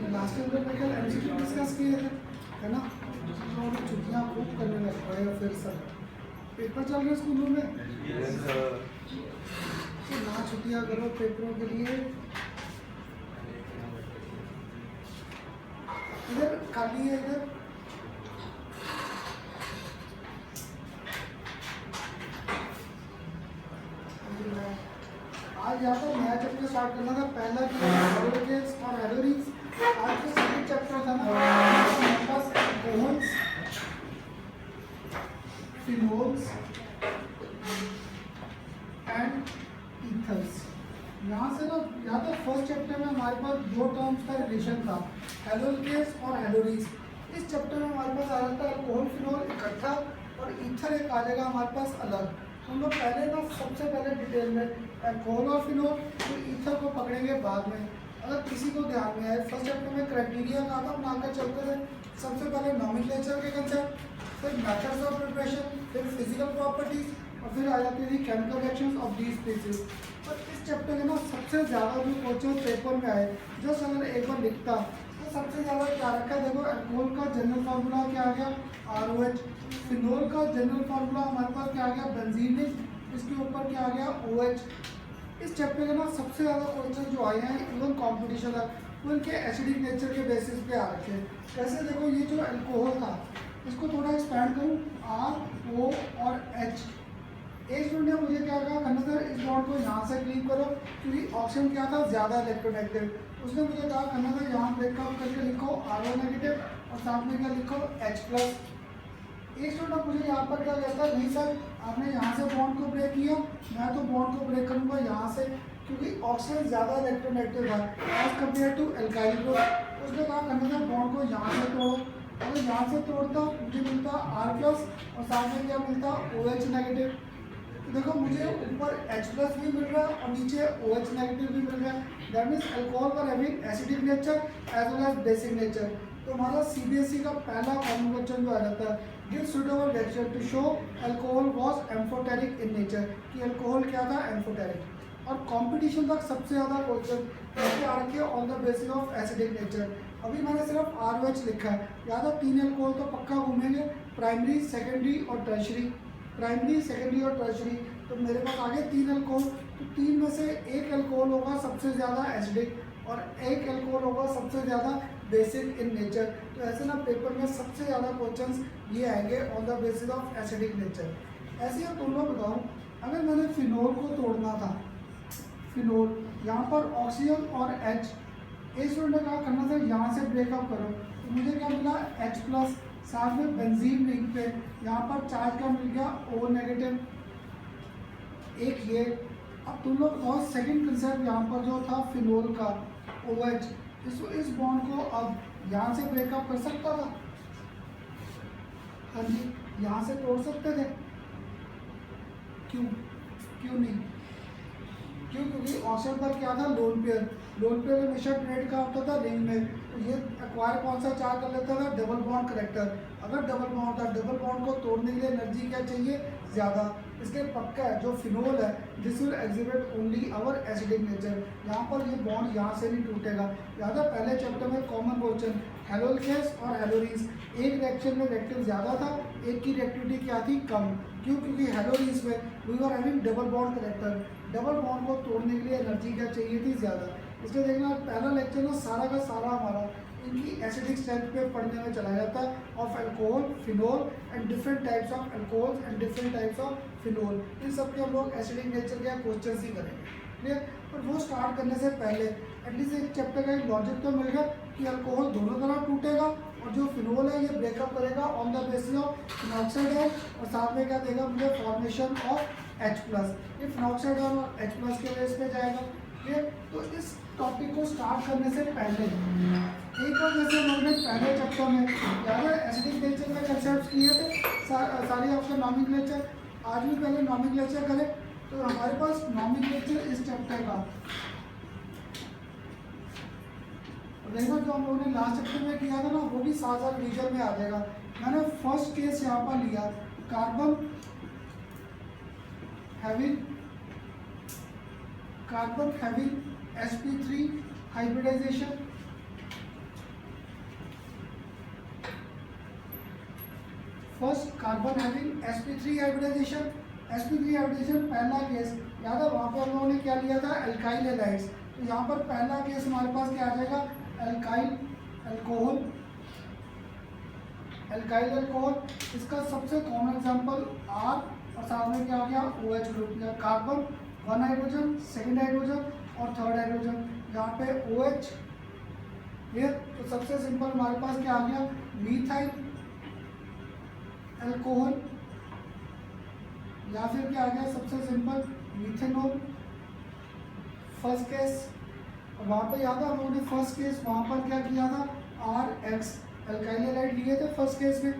Last time तो मैं MCQ discuss किए थे, है ना। तो छुट्टियाँ खूब करने लग पड़े, फिर सब पेपर चल रहे स्कूलों में। तो ना छुट्टियाँ करो पेपरों के लिए। इधर खाली है, इधर आज यहाँ पर नया चैप्टर स्टार्ट करना था। पहला हेलोकेस और हेलोरीज। आज तो सेकंड चैप्टर था ना, हमारे पास एल्कोहल्स, फिनोल्स एंड ईथर्स। यहाँ से ना, यहाँ तो फर्स्ट चैप्टर में हमारे पास दो टर्म्स का रिलेशन था, हेलोकेस और हेलोरीज। इस चैप्टर में हमारे पास आ जाता है अल्कोहल फिनोल इकट्ठा और ईथर एक आ जाएगा हमारे पास अलग। हम लोग पहले ना सबसे पहले डिटेल में अल्कोहल और फिनोल और ईथर को पकड़ेंगे बाद में। अगर किसी को ध्यान में आए, फर्स्ट चैप्टर में क्राइटेरिया कहा था बनाकर चलते थे। सबसे पहले नॉमेनक्लेचर के कंसेप्ट, फिर मेथड्स ऑफ प्रिपरेशन, फिर फिजिकल प्रॉपर्टीज और फिर आ जाती थी chemical reactions of these species. और इस चैप्टर के ना सबसे ज़्यादा जो क्वेश्चन पेपर में आए, जस्ट अगर एक बार लिखता तो सबसे ज़्यादा क्या रखा है। देखो अल्कोहल का जनरल फार्मूला क्या आ गया, ROH। फिनोल का जनरल फार्मूला हमारे पास क्या आ गया, बेंजीन। इसके ऊपर क्या आ गया, OH। इस चैप्टर के ना सबसे ज़्यादा क्वेश्चन जो आए हैं, इवन कॉम्पिटिशन है, वो इनके एसिडिक नेचर के बेसिस पे आ रखे हैं। कैसे, देखो ये जो अल्कोहल था, इसको थोड़ा एक्सपैंड करूँ, R, O और H। एक स्टूडेंट ने मुझे क्या कहा, खन्ना सर इस बॉन्ड को यहाँ से क्लीन करो, क्योंकि ऑप्शन क्या था, ज़्यादा इलेक्ट्रोनेगेटिव। उसने मुझे कहा खन्ना सर यहाँ ब्रेकअप करके लिखो RO नेगेटिव और साथ में क्या लिखो H+। एक स्टूडेंट मुझे यहाँ पर क्या कहता है, नहीं सर आपने यहाँ से बॉन्ड को ब्रेक किया, मैं तो बॉन्ड को ब्रेक करूँगा यहाँ से, क्योंकि ऑक्सीजन ज़्यादा इलेक्ट्रोनेगेटिव था as compared to alkyl group. उसने कहा खन्ना सर बॉन्ड को यहाँ से तोड़ो। अगर यहाँ से तोड़ता मुझे मिलता R+ और साथ में क्या मिलता, OH नेगेटिव। देखो मुझे ऊपर H+ भी मिल रहा है और नीचे OH नेगेटिव भी मिल रहा है। That means alcohol for having acidic nature as well as basic nature. तो हमारा CBSE का पहला कॉमन क्वेश्चन जो आ जाता है, give suitable reaction to show alcohol was amphoteric in nature, कि अल्कोहल क्या था, एम्फोटेरिक। और कंपटीशन तक सबसे ज़्यादा क्वेश्चन आ रखे on the basis of acidic nature. अभी मैंने सिर्फ ROH लिखा है, याद है 3 अल्कोहल तो पक्का घूमेंगे, प्राइमरी, सेकेंडरी और टर्शरी। प्राइमरी, सेकेंडरी और टर्शरी, तो मेरे पास आगे 3 अल्कोहल, तो 3 में से एक अल्कोहल होगा सबसे ज़्यादा एसिडिक और एक अल्कोहल होगा सबसे ज़्यादा बेसिक इन नेचर। तो ऐसे ना पेपर में सबसे ज़्यादा क्वेश्चंस ये आएंगे on the basis of acidic nature. ऐसे ही तुम लोग बताओ, अगर मैंने फिनोल को तोड़ना था, फिनोल यहाँ पर ऑक्सीजन और H, एक स्टूडेंट ने कहा करना था यहाँ से ब्रेकअप करो, तो मुझे क्या मिला, H+, साथ में बेंजीन रिंग पे यहाँ पर चार्ज का मिल गया O नेगेटिव, एक ये। अब तुम लोग और सेकंड कंसेप्ट यहाँ पर जो था फिनोल का OH, इस बॉन्ड को अब यहाँ से ब्रेकअप कर सकता था, हाँ जी यहाँ से तोड़ सकते थे, क्यों नहीं, क्योंकि ऑक्सीजन पर क्या था, लोन पेयर। लोन पेयर हमेशा ट्रेड का होता था रिंग में, तो ये एक्वायर कौन सा चार्ज कर लेता था, डबल बॉन्ड करेक्टर। अगर डबल बॉन्ड था, डबल बॉन्ड को तोड़ने के लिए एनर्जी क्या चाहिए, ज़्यादा। इसलिए पक्का है जो फिनोल है, this will exhibit only our acidic nature. यहाँ पर ये बॉन्ड यहाँ से नहीं टूटेगा। याद है पहले चैप्टर में कॉमन क्वेश्चन, हेलोकेस और हेलोरीज, एक रिएक्शन में रिएक्टिव ज़्यादा था, एक की रिएक्टिविटी क्या थी, कम। क्योंकि हेलोरीज में we are having double bond character, double bond को तोड़ने के लिए एनर्जी क्या चाहिए थी, ज़्यादा। इसलिए देखना पहला लेक्चर ना सारा का सारा हमारा इनकी एसिडिक स्ट्रेंथ पे पढ़ने में चला जाता है, of alcohol, phenol and different types of alcohol and different types of phenol. इन सब के हम लोग एसिडिक नेचर के क्वेश्चन ही करेंगे। क्लियर। पर वो स्टार्ट करने से पहले एटलीस्ट एक चैप्टर का एक लॉजिक तो मिल गया कि अल्कोहल दोनों तरफ टूटेगा और जो फिनोल है ये ब्रेकअप करेगा on the basis of phenoxide है और साथ में क्या देगा मुझे फॉर्मेशन ऑफ H+। ये फिनॉक्साइड और H+ के बेस पे जाएगा। क्लियर। तो इस टॉपिक को स्टार्ट करने से पहले एक बार जैसे हम लोगों ने पहले चैप्टर में याद है एसिडिक नेचर के कंसेप्ट किए थे सारे आपका नॉमेनक्लेचर, आज भी पहले नॉमेनक्लेचर करें। तो हमारे पास नॉमेनक्लेचर इस चैप्टर का देखो जो हम लोगों ने लास्ट चैप्टर में किया था ना वो भी साथ साथ रीजन में आ जाएगा। मैंने फर्स्ट केस यहाँ पर लिया carbon having sp3 hybridization. First carbon having sp3 hybridization. sp3 hybridization पहला केस याद है, वहाँ पर हम लोगों ने क्या लिया था एल्काइल हैलाइड्स। तो यहाँ पर पहला केस हमारे पास क्या आ जाएगा एल्काइल अल्कोहल। इसका सबसे कॉमन एग्जांपल R और साथ में क्या आ गया OH ग्रुप या कार्बन 1 हाइड्रोजन, सेकंड हाइड्रोजन और थर्ड हाइड्रोजन, यहाँ पे OH। क्लियर। तो सबसे सिंपल हमारे पास क्या आ गया मीथाइल अल्कोहल या फिर क्या आ गया सबसे सिंपल मिथेनॉल फर्स्ट केस। और वहाँ पे याद है हम लोगों ने फर्स्ट केस वहाँ पर क्या किया था RX अल्काइल हैलाइड लिए थे फर्स्ट केस में।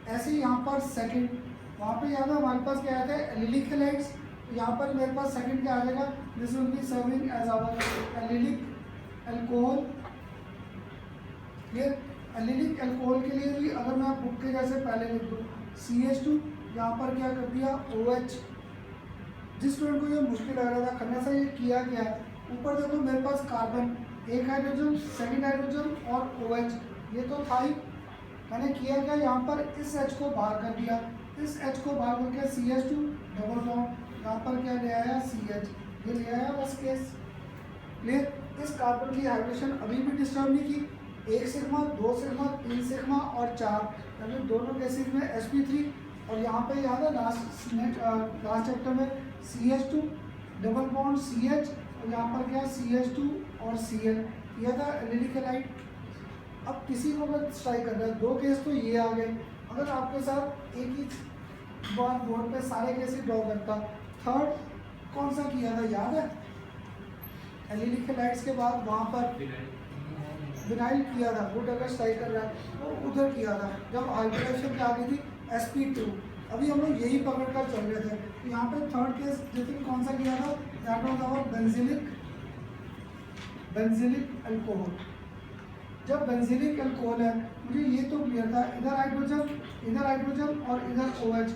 ऐसे ही यहाँ पर सेकंड वहाँ पे याद है हमारे पास क्या आया था एलिलिक हैलाइड्स। तो यहाँ पर मेरे पास सेकंड क्या आ जाएगा this will be serving as our allylic alcohol. Clear. Allylic alcohol के लिए भी अगर मैं बुक के जैसे पहले लिख दूँ CH2 यहाँ पर क्या कर दिया OH। जिस स्टूडेंट को ये मुश्किल लग रहा था करने से ये किया गया है ऊपर देखो मेरे पास कार्बन एक हाइड्रोजन, सेकंड हाइड्रोजन और OH ये तो था ही। मैंने किया क्या यहाँ पर इस H को बाहर कर दिया, इस H को बाहर करके CH2 डबल बॉन्ड यहाँ पर क्या ले आया CH, ये ले आया बस केस। क्लियर। इस कार्बन की हाइड्रेशन अभी भी डिस्टर्ब नहीं की। 1 सिग्मा 2 सिग्मा 3 सिग्मा और 4 यानी दोनों केसेस में sp3। और यहाँ पे याद है लास्ट चैप्टर में CH2 डबल बॉन्ड CH और यहाँ पर क्या CH2 और Cl यह था एलिलिक हैलाइड। अब किसी को अगर ट्राई कर रहा है 2 केस तो ये आ गए। अगर आपके साथ एक ही बार बोर्ड पे सारे केस ही ड्रॉ करता थर्ड कौन सा किया था याद है एलिलिक हैलाइड्स के बाद वहाँ पर विनाइल किया था। वो अगर ट्राई कर रहा है तो उधर किया था जब हाइब्रिडाइजेशन क्या आ गई थी sp2। अभी हम लोग यही पकड़ कर चल रहे थे। तो यहाँ पे थर्ड केस जितिन कौन सा किया था that was our benzylic alcohol. जब बेंजिलिक अल्कोहल है मुझे ये तो क्लियर था इधर हाइड्रोजन और इधर OH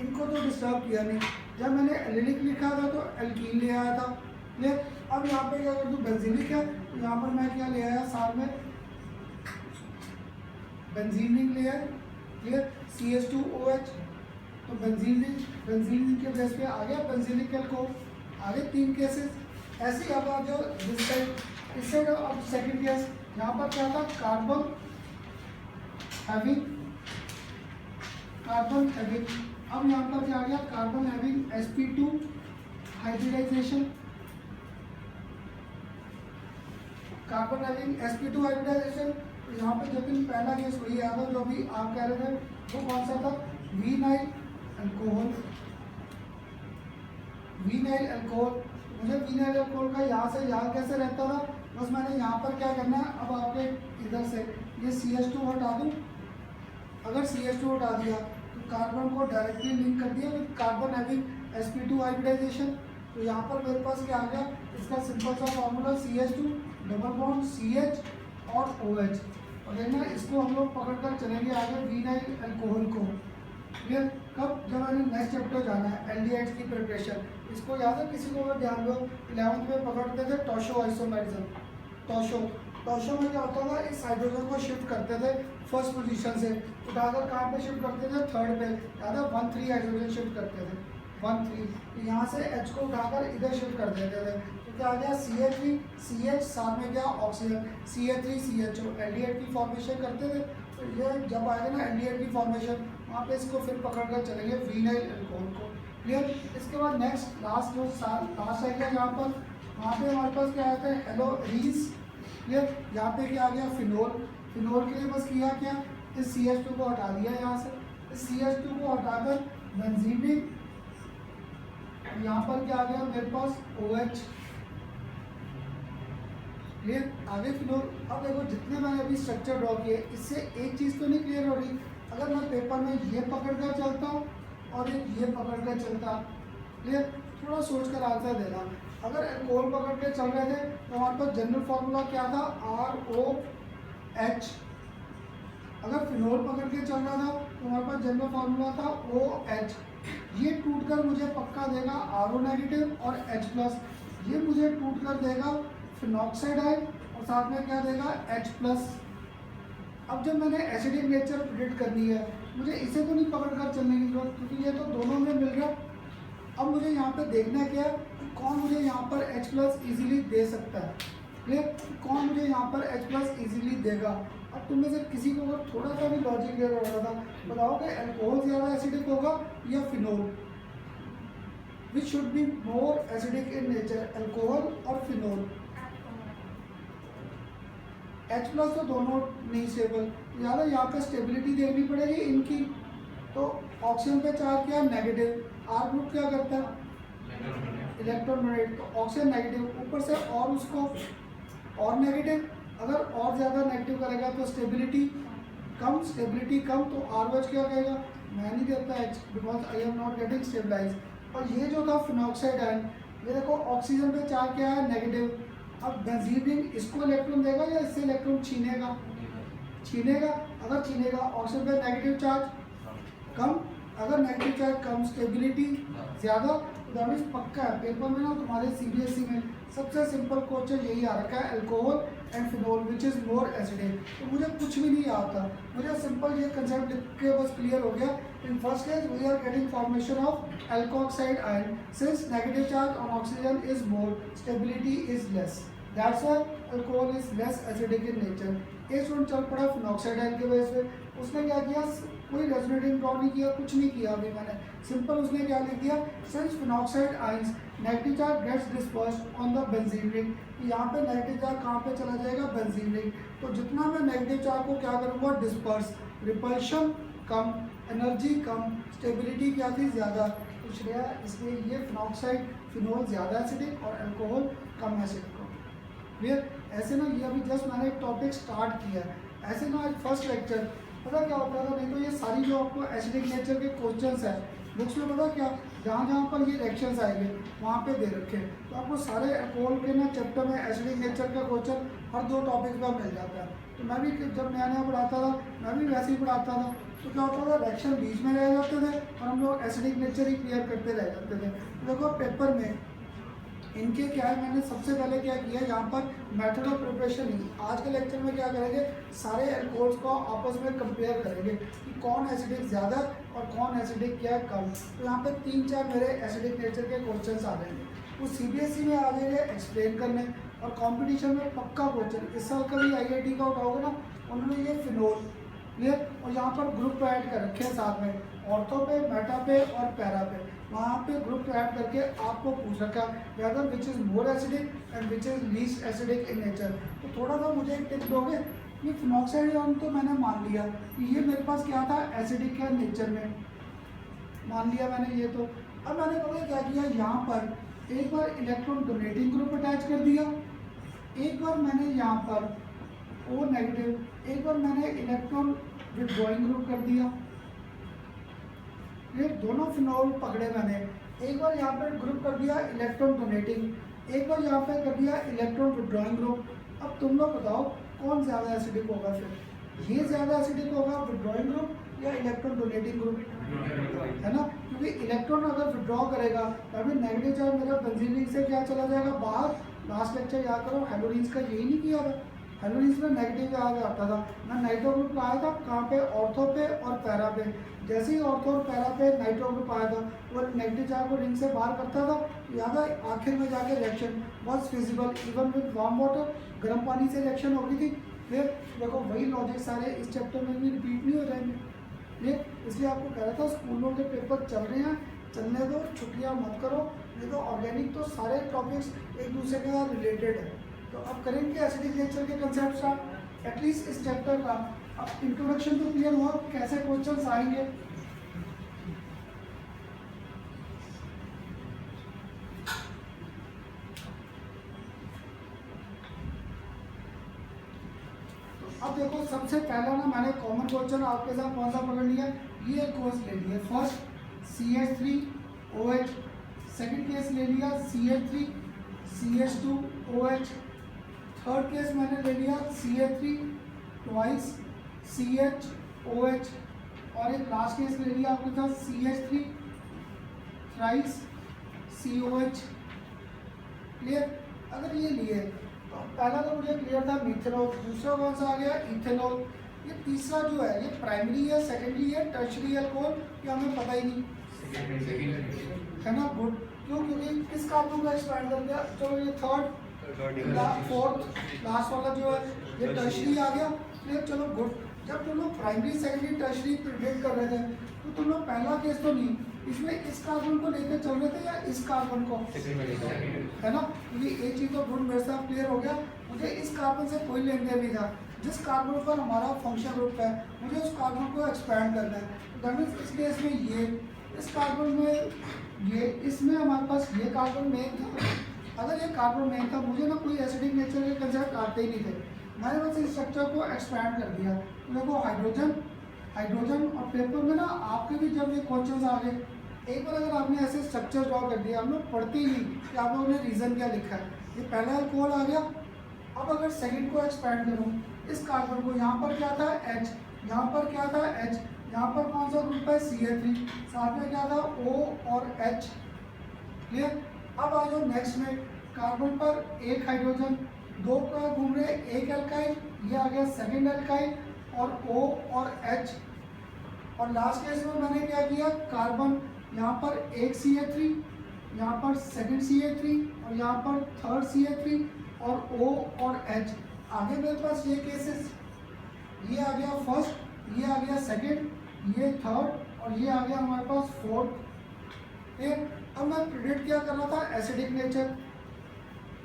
इनको तो डिस्टर्ब किया नहीं। जब मैंने एलिलिक लिखा था तो एल्कीन ले आया था। क्लियर। अब यहाँ पे क्या कर दूँ बेंजिलिक है तो यहाँ पर मैं क्या ले आया साथ में बेंजीन रिंग ले आया। क्लियर। CH2OH तो बेंजीन के बेस पे आ गया बेंजिलिक अल्कोहल। आगे 3 केसेस ऐसे ही। अब आप जो इस साइड अब सेकंड केस यहाँ पर क्या था कार्बन हैविंग अब यहाँ पर क्या आ गया carbon having sp2 hybridization. Carbon having sp2 hybridization. यहाँ पे जो भी पहला केस वही याद है जो अभी आप कह रहे थे वो कौन सा था विनाइल अल्कोहल। मुझे विनाइल अल्कोहल का यहाँ से याद कैसे रहता था बस मैंने यहाँ पर क्या करना है अब आपके इधर से ये CH2 हटा दूँ। अगर CH2 हटा दिया तो कार्बन को डायरेक्टली लिंक कर दिया with carbon having sp2 hybridisation. तो यहाँ पर मेरे पास क्या आ गया इसका सिंपल सा formula CH2 double bond CH और OH। और देखना इसको हम लोग पकड़ कर चलेंगे आगे विनाइल अल्कोहल को। क्लियर। कब जब मैंने नेक्स्ट चैप्टर जाना है एल्डिहाइड्स की प्रिपरेशन। इसको याद है किसी को अगर ध्यान दो 11th में पकड़ते थे टॉशो आइसोमेरिज्म। टॉशो में क्या होता था इस हाइड्रोजन को शिफ्ट करते थे फर्स्ट पोजीशन से उठाकर कहाँ पे शिफ्ट करते थे थर्ड पे। याद है 1,3 हाइड्रोजन शिफ्ट करते थे 1,3। तो यहाँ से H को उठाकर इधर शिफ्ट कर देते थे तो क्या आ गया CH3CH साथ में क्या ऑक्सीजन CH3CHO एल्डिहाइड की फॉर्मेशन करते थे। तो ये जब आएगा ना एल्डिहाइड की फॉर्मेशन वहाँ पे इसको फिर पकड़ कर चलेंगे विनाइल अल्कोहल को। क्लियर। इसके बाद नेक्स्ट लास्ट है क्या यहाँ पर वहाँ पे हमारे पास क्या आता है हेलोरीज। क्लियर। यहाँ पे क्या आ गया फिनोल। फिनोल के लिए बस किया क्या, इस CH2 को हटा दिया यहाँ से, इस CH2 को हटाकर बेंजीन, यहाँ पर क्या आ गया मेरे पास OH। क्लियर। आगे फिनोल। अब देखो जितने मैंने अभी स्ट्रक्चर ड्रॉ किए इससे एक चीज़ तो नहीं क्लियर हो रही, अगर मैं पेपर में ये पकड़ कर चलता हूँ और एक ये पकड़ कर चलता। क्लियर। थोड़ा सोच कर आंसर देना। अगर एल्कोहल पकड़ के चल रहे थे तो हमारे पास जनरल फॉर्मूला क्या था, ROH। अगर फिनोल पकड़ के चल रहा था तो हमारे पास जनरल फॉर्मूला था OH। ये टूटकर मुझे पक्का देगा RO नेगेटिव और H+। ये मुझे टूटकर देगा फिनॉक्साइड आयन और साथ में क्या देगा H+। अब जब मैंने एसिडिक नेचर प्रिडिक्ट करनी है, मुझे इसे तो नहीं पकड़ कर चलने की जरूरत, क्योंकि ये तो दोनों में मिल गया। अब मुझे यहाँ पे देखना क्या है कि कौन मुझे यहाँ पर H+ इजीली दे सकता है। क्लियर। कौन मुझे यहाँ पर H+ इजीली देगा। अब तुम में से किसी को अगर थोड़ा सा भी लॉजिक क्लियर हो रहा था, बताओ कि अल्कोहल ज़्यादा एसिडिक होगा या phenol, which should be more acidic in nature, alcohol और फिनोल। H+ तो दोनों नहीं स्टेबल, ज़्यादा यहाँ पे स्टेबिलिटी देखनी पड़ेगी इनकी। तो ऑक्सीजन पे चार्ज क्या है नेगेटिव, R ग्रुप क्या करता है इलेक्ट्रॉन डोनेट, तो ऑक्सीजन नेगेटिव, ऊपर से और उसको और नेगेटिव, अगर और ज़्यादा नेगेटिव करेगा तो स्टेबिलिटी कम, स्टेबिलिटी कम तो ROH क्या कहेगा, मैं नहीं देता H because I am not getting stabilise. और ये जो था फिनॉक्साइड आयन, ये देखो ऑक्सीजन पे चार्ज क्या है नेगेटिव। अब बेंजीन रिंग इसको इलेक्ट्रॉन देगा या इससे इलेक्ट्रॉन छीनेगा, छीनेगा। अगर छीनेगा ऑक्सीजन पे नेगेटिव चार्ज कम, अगर नेगेटिव चार्ज कम स्टेबिलिटी ज़्यादा। तो पक्का है पेपर में ना तुम्हारे CBSE में सबसे सिंपल क्वेश्चन यही आ रखा है, alcohol and phenol which is more acidic. तो मुझे कुछ भी नहीं आता, मुझे सिंपल ये कंसेप्ट लिख के बस क्लियर हो गया। In first case we are getting formation of alkoxide ion since negative charge on oxygen is more, stability is less, that's why alcohol is less acidic in nature. ये student चल पड़ा phenoxide ion की वजह से, उसने क्या किया, कोई रेजोनेटिंग ड्रॉ नहीं किया, कुछ नहीं किया अभी मैंने, सिंपल उसने क्या लिख दिया, since phenoxide ions negative charge gets dispersed on the benzene ring. यहाँ पे नेगेटिव चार्ज कहाँ पे चला जाएगा, बेंजीन रिंग। तो जितना मैं नेगेटिव चार्ज को क्या करूँगा, डिस्पर्स, रिपल्शन कम, एनर्जी कम, स्टेबिलिटी क्या थी ज़्यादा, तो श्रेया इसलिए ये फिनॉक्साइड फिनोल ज़्यादा एसिडिक और अल्कोहल कम एसिडिक हो। क्लियर। ऐसे ना ये अभी जस्ट मैंने एक टॉपिक स्टार्ट किया है, ऐसे ना फर्स्ट लेक्चर पता क्या होता था, नहीं तो ये सारी जो आपको एसिडिक नेचर के क्वेश्चंस है बुक्स में, पता क्या जहाँ जहाँ पर ये रिएक्शंस आएंगे वहाँ पे दे रखे हैं। तो आपको सारे अल्कोहल के ना चैप्टर में एसिडिक नेचर का क्वेश्चन हर 2 टॉपिक का मिल जाता है। तो मैं भी जब नया नया पढ़ाता था मैं भी वैसे ही पढ़ाता था, तो क्या होता था रिएक्शन बीच में रह जाते थे और हम लोग एसिडिक नेचर ही क्लियर करते रह जाते थे। तो देखो पेपर में इनके क्या है, मैंने सबसे पहले क्या किया यहाँ पर मेथड ऑफ प्रिपरेशन ही, आज के लेक्चर में क्या करेंगे, सारे अल्कोहल्स को आपस में कंपेयर करेंगे कि कौन एसिडिक ज़्यादा और कौन एसिडिक क्या है कम। तो यहाँ पे 3-4 मेरे एसिडिक नेचर के क्वेश्चंस आ जाएंगे, वो CBSE में आ जाएंगे एक्सप्लेन करने, और कंपटीशन में पक्का क्वेश्चन इस साल कभी IIT का उठाओगे ना, उन्होंने ये फिनोल। क्लियर। और यहाँ पर ग्रुप ऐड कर रखे हैं साथ में, ऑर्थो पे, मेटा पे और पैरा पे, वहाँ पे ग्रुप ऐड करके आपको पूछ रखा है whether which is more acidic and which is least acidic in nature. तो थोड़ा सा मुझे एक टिप दोगे, ये फिनॉक्साइड आयन तो मैंने मान लिया कि ये मेरे पास क्या था एसिडिक है नेचर में, मान लिया मैंने ये। तो अब मैंने पता क्या किया, यहाँ पर एक बार इलेक्ट्रॉन डोनेटिंग ग्रुप अटैच कर दिया, एक बार मैंने यहाँ पर O नेगेटिव, एक बार मैंने इलेक्ट्रॉन विथड्रॉइंग ग्रुप कर दिया। ये दोनों फिनोल पकड़े मैंने, एक बार यहाँ पर ग्रुप कर दिया इलेक्ट्रॉन डोनेटिंग, एक बार यहाँ पे कर दिया इलेक्ट्रॉन विथड्रॉइंग ग्रुप। अब तुम लोग बताओ कौन ज़्यादा एसिडिक होगा, फिर ये ज़्यादा एसिडिक होगा विथड्रॉइंग ग्रुप या इलेक्ट्रॉन डोनेटिंग ग्रुप, है ना, क्योंकि इलेक्ट्रॉन अगर विथड्रॉ करेगा तो अभी नेगेटिव चार्ज मेरा बेंजीन रिंग से क्या चला जाएगा बाहर। लास्ट लेक्चर याद करो, हेलोरीन्स का यही नहीं किया था, हेलोरीन्स में नेगेटिव आगे आता था, मैं नाइट्रो ग्रुप लाया था कहाँ पे, ऑर्थो पे और पैरा पे। जैसे ही ऑर्थो और पैरा पे नाइट्रो ग्रुप आया था वो नेगेटिव चार्ज को रिंग से बाहर करता था, याद है आखिर में जाके reaction was feasible even with warm water, गर्म पानी से रिएक्शन हो गई थी। फिर देखो वही लॉजिक सारे इस चैप्टर में भी रिपीट नहीं हो जाएंगे, ये इसलिए आपको कह रहा था स्कूलों के पेपर चल रहे हैं, चलने दो, छुट्टियाँ मत करो, नहीं तो ऑर्गेनिक तो सारे टॉपिक्स एक दूसरे के साथ रिलेटेड है। तो अब करेंगे एसिडिक नेचर के कंसेप्ट स्टार्ट। एटलीस्ट इस चैप्टर का अब इंट्रोडक्शन तो क्लियर हुआ, कैसे क्वेश्चंस आएंगे। अब देखो सबसे पहला ना मैंने कॉमन क्वेश्चन आपके साथ कौन सा पकड़ लिया, ये कोर्स ले लिया। फर्स्ट CH3OH, सेकंड केस ले लिया CH3CH2OH, थर्ड केस मैंने ले लिया CH3 ट्वाइस CHOH, और एक लास्ट केस ले लिया आपके साथ CH3 थ्राइस COH। क्लियर? अगर ये लिए तो पहला तो मुझे क्लियर था मिथेनॉल, दूसरा कौन सा आ गया इथेनॉल, ये तीसरा जो है ये प्राइमरी है, सेकेंडरी है, टर्शरी अल्कोहल, ये हमें पता ही नहीं है ना। गुड, क्यों? क्योंकि किस कार्बन को एक्सपैंड कर दिया। चलो ये थर्ड फोर्थ लास्ट वाला जो है ये टर्शरी आ गया। क्लियर? चलो गुड। जब तुम लोग प्राइमरी सेकेंडरी टर्शरी प्रिडिक्ट कर रहे थे तो तुम लोग पहला केस तो नहीं, इसमें इस कार्बन को लेकर चल रहे थे या इस कार्बन को, है ना। क्योंकि एक चीज तो गुड मेरे साथ क्लियर हो गया, मुझे इस कार्बन से कोई लेन देन नहीं था। जिस कार्बन पर हमारा फंक्शन ग्रुप है मुझे उस कार्बन को एक्सपैंड करना है। तो दैट मीन्स इस केस में ये इस कार्बन में ये इसमें हमारे पास ये कार्बन मेन था। अगर ये कार्बन मेन था मुझे ना कोई एसिडिक नेचर के कंसेप्ट आते ही नहीं थे, मैंने बस इस स्ट्रक्चर को एक्सपैंड कर दिया। तो देखो हाइड्रोजन और पेपर में ना आपके भी जब ये क्वेश्चन आ गए, एक बार अगर आपने ऐसे स्ट्रक्चर ड्रॉ कर दिया, हम लोग पढ़ते ही नहीं कि आप लोगों ने रीज़न क्या लिखा है। ये पहला अल्कोहल आ गया। अब अगर सेकंड को एक्सपैंड करूँ, इस कार्बन को, यहाँ पर क्या था H, यहाँ पर क्या था H, यहाँ पर कौन सा ग्रुप है CH3, साथ में क्या था O और H। क्लियर? अब आ जाओ नेक्स्ट में, कार्बन पर एक हाइड्रोजन, दो का घूम रहे, एक एल्काइल, ये आ गया सेकेंड एल्काइल, और O और H। और लास्ट केस में मैंने क्या किया, कार्बन यहाँ पर एक CH3, यहाँ पर सेकंड CH3, और यहाँ पर थर्ड CH3, और O और H। आगे मेरे पास ये केसेस, ये आ गया फर्स्ट, ये आ गया सेकंड, ये थर्ड, और ये आ गया हमारे पास फोर्थ। ठीक, अब मैं प्रिडिक्ट क्या कर रहा था, एसिडिक नेचर।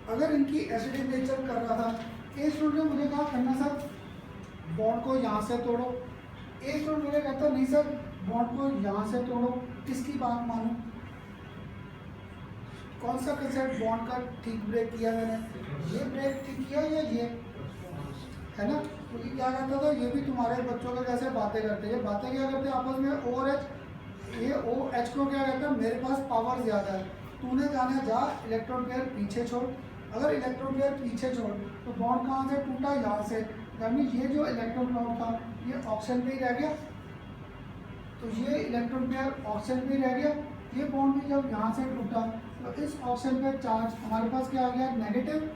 अगर इनकी एसिडिक नेचर कर रहा था, एक स्टूडेंट ने मुझे कहा करना सर बॉन्ड को यहाँ से तोड़ो, एक स्टूडेंट मुझे कहता नहीं सर बॉन्ड को यहाँ से तोड़ो, किसकी बात मानूं? कौन सा कंसेप्ट बॉन्ड का ठीक ब्रेक किया मैंने, ये ब्रेक ठीक किया या ये, है ना। क्योंकि क्या कहता था, ये भी तुम्हारे बच्चों के जैसे बातें करते हैं। बातें क्या करते हैं आपस में, O और H, ये OH को क्या कहता है, मेरे पास पावर ज़्यादा है, तूने जाना जा इलेक्ट्रॉन पेयर पीछे छोड़। अगर इलेक्ट्रॉन पेयर पीछे छोड़ तो बॉन्ड कहाँ से टूटा, यहाँ से, यानी ये जो इलेक्ट्रॉन बॉन्ड था ये ऑक्सीजन पे ही रह गया, तो ये इलेक्ट्रॉन पेयर ऑक्सीजन पे ही रह गया। ये बॉन्ड भी जब यहाँ से टूटा तो इस ऑक्सीजन पे चार्ज हमारे पास क्या आ गया, नेगेटिव।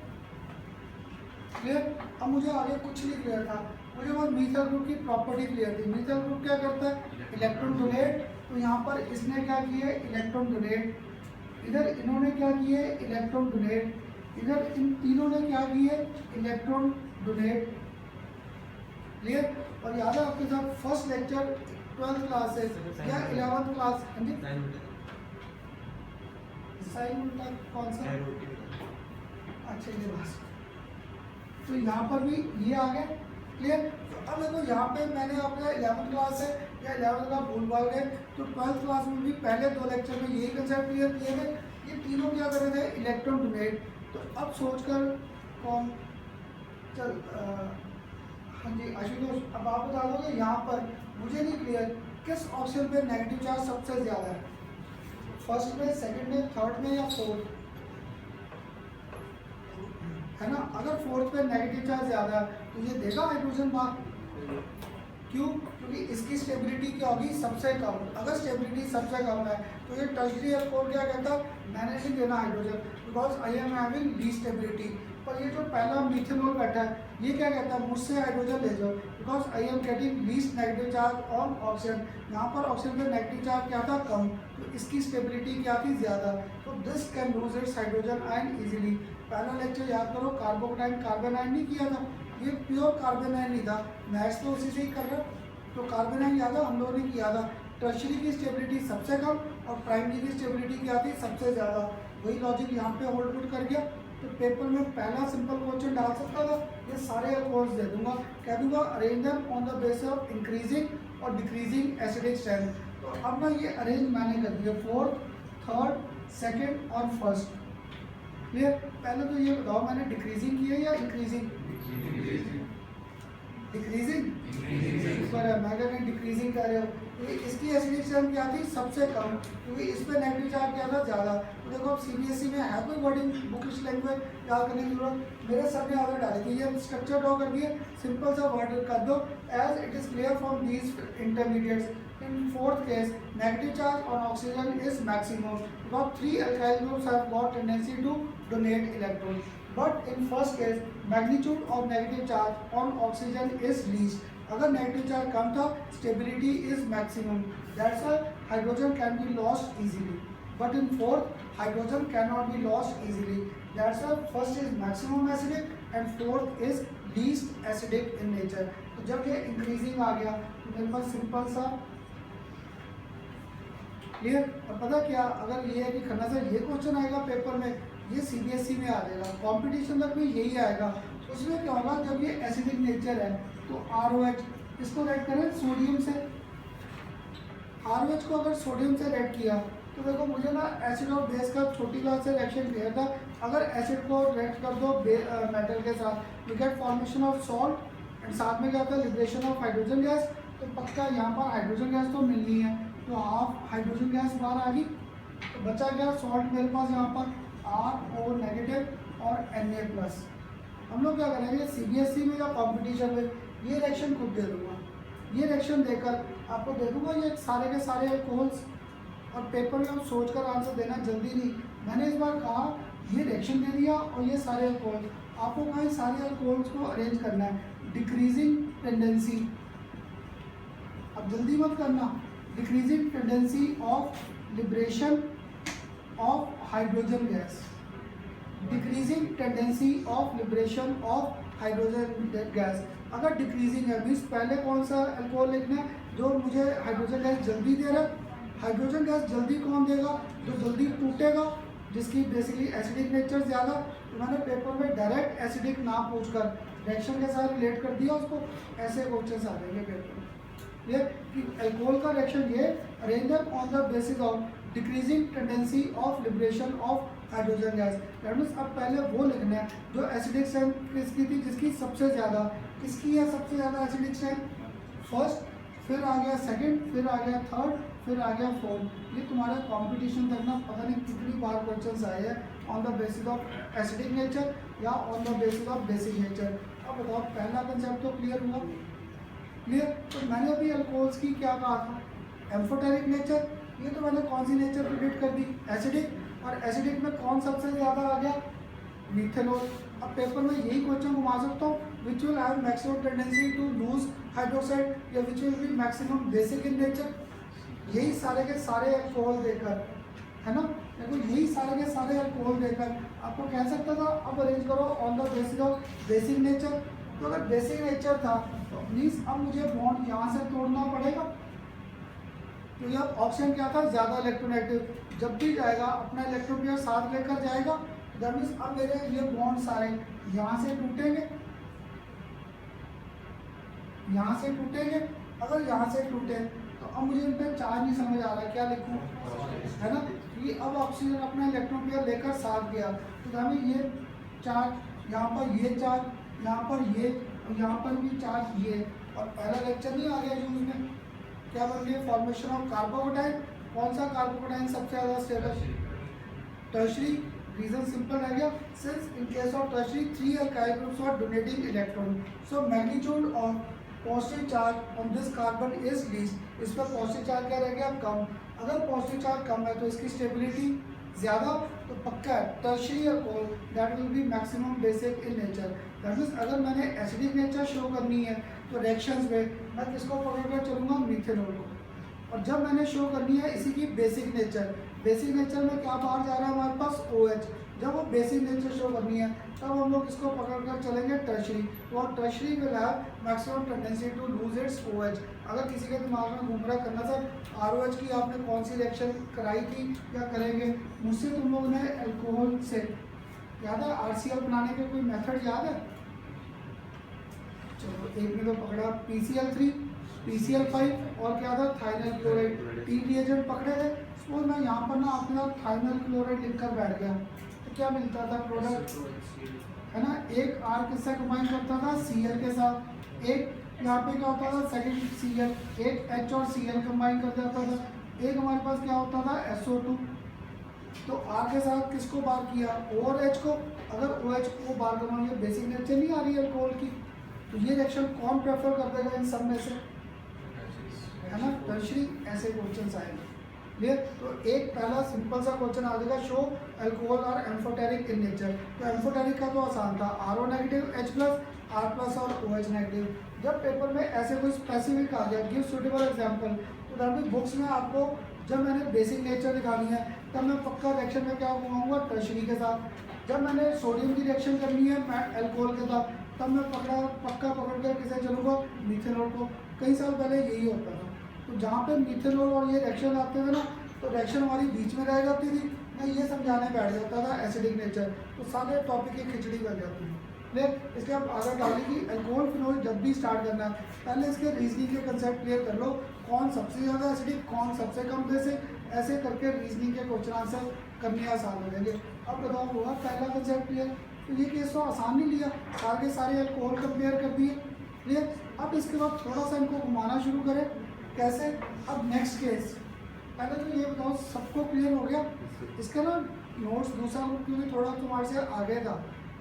क्लियर? अब मुझे आगे कुछ नहीं क्लियर था, मुझे बस मीथाइल ग्रुप की प्रॉपर्टी क्लियर थी। मीथाइल ग्रुप क्या करता है, इलेक्ट्रॉन डोनेट, तो यहाँ पर इसने क्या किया, इलेक्ट्रॉन डोनेट, इधर इन्होंने क्या किए, इलेक्ट्रॉन डोनेट, इधर इन तीनों ने क्या किए, इलेक्ट्रॉन डोनेट। क्लियर? और याद है आपके साथ फर्स्ट लेक्चर 12th क्लास से या 11th क्लास, साइन उल्टा कौन सा, अच्छा ये बस, तो यहाँ पर भी ये आ गया। क्लियर? तो अब देखो यहाँ पे मैंने अपना 11th क्लास है या 11th का भूल भाग गए, तो 12th क्लास में भी पहले दो लेक्चर में यही कंसेप्ट क्लियर किए थे। ये तीनों क्या कर रहे थे, इलेक्ट्रॉन डोनेट। तो अब सोचकर कौन, चल हाँ जी आशुतोष, अब आप बता दो कि यहाँ पर मुझे नहीं क्लियर किस ऑप्शन पे नेगेटिव चार्ज सबसे ज़्यादा है, फर्स्ट में, सेकंड में, थर्ड में या फोर्थ, है ना। अगर फोर्थ पे नेगेटिव चार्ज ज़्यादा है तो ये देगा हाइड्रोजन बार। क्यों? क्योंकि इसकी स्टेबिलिटी क्या होगी, सबसे कम। अगर स्टेबिलिटी सबसे कम है तो ये टर्शरी अल्कोहल क्या कहता है, मैंने नहीं देना hydrogen, because I am having less stability. पर ये जो पहला मिथेनॉल बैठा है ये क्या कहता है, मुझसे हाइड्रोजन ले जाओ, because I am getting least negative charge on oxygen. यहाँ पर ऑक्सीजन पे नेगेटिव चार्ज क्या था, कम, तो इसकी स्टेबिलिटी क्या थी, ज़्यादा। तो this can lose its hydrogen ion easily. पहला लेक्चर याद करो, कार्बोकेटाइन कार्बन आयन नहीं किया था, ये प्योर कार्बन आयन नहीं था, मैथ्स तो उसी से ही कर रहा। तो कार्बन आयन याद है हम लोगों ने किया था, टर्शरी की स्टेबिलिटी सबसे कम और प्राइमरी की स्टेबिलिटी क्या थी, सबसे ज़्यादा। वही लॉजिक यहाँ पे होल्ड गुड कर गया। तो पेपर में पहला सिंपल क्वेश्चन डाल सकता था, ये सारे अल्कोहल्स दे दूंगा, कह दूंगा arrange them on the basis of increasing और डिक्रीजिंग एसिडिक स्ट्रेंथ। तो अब ना ये अरेंज मैंने कर दिया, फोर्थ, थर्ड, सेकेंड और फर्स्ट। क्लियर? पहले तो ये बताओ मैंने डिक्रीजिंग की है या इंक्रीजिंग? डिक्रीजिंग पर है, मैं कह डिक्रीजिंग कर रहे हो। तो इसकी एसिडिक स्ट्रेंथ क्या थी, सबसे कम, क्योंकि इस पर नेगेटिव चार्ज क्या था, ज़्यादा। तो देखो अब सीबीएसई में है कोई वर्डिंग बुकिश लैंग्वेज याद करने की जरूरत, मेरे सर ने आगे डाली थी, ये स्ट्रक्चर ड्रॉ कर दिए, सिंपल सा वर्ड कर दो, as it is clear from these intermediates in fourth case negative charge on oxygen is maximum because 3 alkyl groups have got tendency to donate electrons, but in first case magnitude of negative charge on oxygen is least. अगर negative charge कम था stability is maximum, that's why hydrogen can be lost easily, but in fourth hydrogen can not be lost easily, that's why first is maximum acidic and fourth is least acidic in nature. तो जब ये increasing आ गया तो मेरे पास simple सा clear. और पता क्या, अगर ये है कि खन्ना सर ये क्वेश्चन आएगा पेपर में, ये सीबीएसई में आ जाएगा, कंपटीशन तक भी यही आएगा। उसमें क्या होगा, जब ये एसिडिक नेचर है तो ROH, इसको रेड करें सोडियम से, ROH को अगर सोडियम से रेड किया तो देखो मुझे ना एसिड और बेस का छोटी क्लास से रिएक्शन क्लियर था। अगर एसिड को रेड कर दो मेटल के साथ, we get formation of salt and साथ में क्या होता है, लिबरेशन ऑफ हाइड्रोजन गैस। तो पक्का यहाँ पर हाइड्रोजन गैस तो मिलनी है, तो हाफ हाइड्रोजन गैस बाहर आ गई, तो बचा गया सॉल्ट मेरे पास यहाँ पर RO नेगेटिव और Na+। हम लोग क्या करेंगे सीबीएसई में या कंपटीशन में ये रिएक्शन खुद दे दूंगा, ये रिएक्शन देकर आपको दे दूंगा ये सारे के सारे अल्कोहल्स, और पेपर में आप सोच कर आंसर देना, जल्दी नहीं। मैंने इस बार कहा ये रिएक्शन दे दिया और ये सारे अल्कोहल, आपको कहा सारे अल्कोहल्स को अरेंज करना है, डिक्रीजिंग टेंडेंसी, अब जल्दी मत करना, decreasing tendency of liberation of hydrogen gas, decreasing tendency of liberation of hydrogen gas. अगर डिक्रीजिंग है मीन्स पहले कौन सा अल्कोहल लिखना है, जो मुझे हाइड्रोजन गैस जल्दी दे रहा है। हाइड्रोजन गैस जल्दी कौन देगा, जो जल्दी टूटेगा, जिसकी बेसिकली एसिडिक नेचर ज़्यादा। तो मैंने पेपर में डायरेक्ट एसिडिक ना पूछकर रिएक्शन के साथ रिलेट कर दिया उसको, ऐसे क्वेश्चन आ जाएंगे पेपर में। ये कि अल्कोहल का रिएक्शन ये arrange on the basis of decreasing tendency of liberation of hydrogen gas. That means अब पहले वो लिखना है जो एसिडिक स्ट्रेंथ किसकी थी, जिसकी सबसे ज़्यादा, किसकी है सबसे ज़्यादा एसिडिक स्ट्रेंथ, फर्स्ट, फिर आ गया सेकंड, फिर आ गया थर्ड, फिर आ गया फोर्थ। ये तुम्हारा कंपटीशन तक ना पता नहीं कितनी बार क्वेश्चंस आए हैं on the basis of acidic nature या on the basis of basic nature. अब बताओ पहला कंसेप्ट तो क्लियर हुआ, क्लियर। तो मैंने अभी अल्कोहल्स की क्या कहा था, एम्फोटेरिक नेचर, ये तो मैंने कौन सी नेचर प्रिडिक्ट कर दी, एसिडिक, और एसिडिक में कौन सबसे ज़्यादा आ गया, मिथेनॉल। अब पेपर में यही क्वेश्चन घुमा सकता हूँ, which will have maximum tendency to lose hydroxide या which will be maximum basic in nature. यही सारे के सारे अल्कोहल देकर, है ना, देखो यही सारे के सारे अल्कोहल देकर आपको कह सकता था अब अरेंज करो on the basis of basic nature. तो अगर बेसिक नेचर था तो प्लीज़ अब मुझे बॉन्ड यहाँ से तोड़ना पड़ेगा, तो यह ऑप्शन क्या था, ज़्यादा इलेक्ट्रोनेगेटिव। जब भी जाएगा अपना इलेक्ट्रॉन पेयर साथ लेकर जाएगा, दैट मीन्स अब मेरे ये बॉन्ड सारे यहाँ से टूटेंगे, यहाँ से टूटेंगे। अगर यहाँ से टूटे तो अब मुझे इन पर चार्ज नहीं समझ आ रहा, क्या लिखूँ, है ना, कि अब ऑक्सीजन अपना इलेक्ट्रॉन पेयर लेकर साथ गया, तो हमें ये चार्ज यहाँ पर, ये चार्ज यहाँ पर, ये और यहाँ पर भी चार्ज ये, और पहला लेक्चर नहीं आ गया यूज में, क्या बन गया, फॉर्मेशन ऑफ कार्बोकेटाइन। कौन सा कार्बोकेटाइन सबसे ज़्यादा स्टेबल, टर्शरी। रीजन सिंपल रह गया, since in case of tertiary 3 alkyl groups are donating electron, so magnitude of positive charge on this carbon is least. इस पर पॉजिटिव चार्ज क्या रह गया, कम। अगर पॉजिटिव चार्ज कम है तो इसकी स्टेबिलिटी ज़्यादा, तो पक्का है tertiary alcohol that will be maximum basic in nature. That means अगर मैंने एसिडिक नेचर शो करनी है तो रिएक्शंस में मैं किसको पकड़कर चलूँगा, मिथेनॉल को। और जब मैंने शो करनी है इसी की बेसिक नेचर, बेसिक नेचर में क्या बाहर जा रहा है हमारे पास, OH। जब वो बेसिक नेचर शो करनी है तब हम लोग इसको पकड़ कर चलेंगे टर्शरी। तो और tertiary will have maximum tendency to lose its OH। अगर किसी के दिमाग में घूम रहा करना सर ROH की आपने कौन सी रिएक्शन कराई थी या करेंगे, मुझसे तुम लोग ने अल्कोहल से याद है RCl बनाने के कोई मेथड याद है? चलो एक में तो पकड़ा PCl3, PCl5 और क्या था थाइनल क्लोराइड, 3 रिएजेंट पकड़े थे। सपोज मैं यहाँ पर ना आपके साथ थाइनल क्लोराइड लिखकर बैठ गया तो क्या मिलता था प्रोडक्ट, है ना। एक R किससे कंबाइन करता था Cl के साथ, एक यहाँ पे क्या होता था सेकंड Cl, एक H और Cl कंबाइन कर देता था, एक हमारे पास क्या होता था SO2। तो R के साथ किसको बार किया O और H को। अगर OH को बार करना ये बेसिक नेचर नहीं आ रही है अल्कोहल की, तो ये रिएक्शन कौन प्रेफर कर देगा इन सब में से, है ना टर्शरी। ऐसे क्वेश्चन आएंगे क्लियर। तो एक पहला सिंपल सा क्वेश्चन आ जाएगा शो अल्कोहल और एम्फोटेरिक इन नेचर। तो एम्फोटेरिक का तो आसान था RO negative H plus R plus और OH नेगेटिव। जब पेपर में ऐसे कोई स्पेसिफिक आ गया गिव सूटेबल एग्जांपल, तो दैट मीन बुक्स में आपको जब मैंने बेसिक नेचर दिखानी है तब मैं पक्का रिएक्शन में क्या घुमाऊंगा टर्शरी के साथ। जब मैंने सोडियम की रिएक्शन करनी है अल्कोहल के साथ तब मैं पक्का पकड़ कर किसे चलूँगा मिथेनॉल को। कई साल पहले यही होता था। तो जहाँ पे मिथेनॉल और ये रिएक्शन आते थे ना तो रिएक्शन हमारी बीच में रह जाती थी, मैं ये समझाने बैठ जाता था एसिडिक नेचर, तो सारे टॉपिक की खिचड़ी बन जाती थी। लेकिन इसके आप आगे डाली कि अल्कोहल फिनोल जब भी स्टार्ट करना है पहले इसके रीजनिंग के कंसेप्ट क्लियर कर लो, कौन सबसे ज़्यादा एसिडिक कौन सबसे कम बेसिक, ऐसे करके रीजनिंग के क्वेश्चन आंसर करने आसान हो जाएंगे। अब बताओ हुआ पहला कंसेप्ट क्लियर। तो ये केस तो आसान नहीं लिया, सारे के सारे अल्कोहल कंपेयर कर दिए क्लियर। अब इसके बाद थोड़ा सा इनको घुमाना शुरू करें कैसे। अब नेक्स्ट केस, पहले तो ये बताओ सबको क्लियर हो गया। इसका ना नोट्स दूसरा ग्रुप क्योंकि थोड़ा तुम्हारे से आगे था,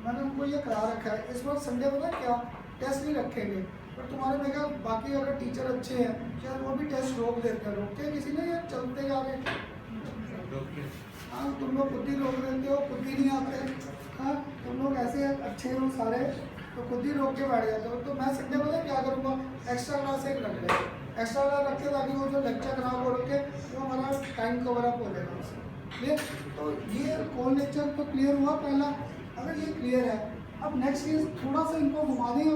मैंने उनको ये करा रखा है। इस बार संडे को ना क्या टेस्ट नहीं रखेंगे, पर तुम्हारे में क्या बाकी अगर टीचर अच्छे हैं शायद वो भी टेस्ट रोक देते हैं। रोकते किसी ने या चलते जा रहे? हाँ तुम लोग खुद ही रोक देते हो, खुद ही नहीं आते। हाँ तुम लोग ऐसे अच्छे हो सारे तो खुद ही रोक के बैठ जाते हो। तो मैं संडे को क्या करूँगा एक्स्ट्रा क्लास एक रख लें, एक्स्ट्रा क्लास रख के ताकि वो जो लेक्चर खराब हो रखे वो हमारा टाइम कवर अप हो जाएगा उससे क्लियर। तो ये कौन लेक्चर तो क्लियर हुआ पहला। अगर ये क्लियर है अब नेक्स्ट केस थोड़ा सा इनको घुमा दें।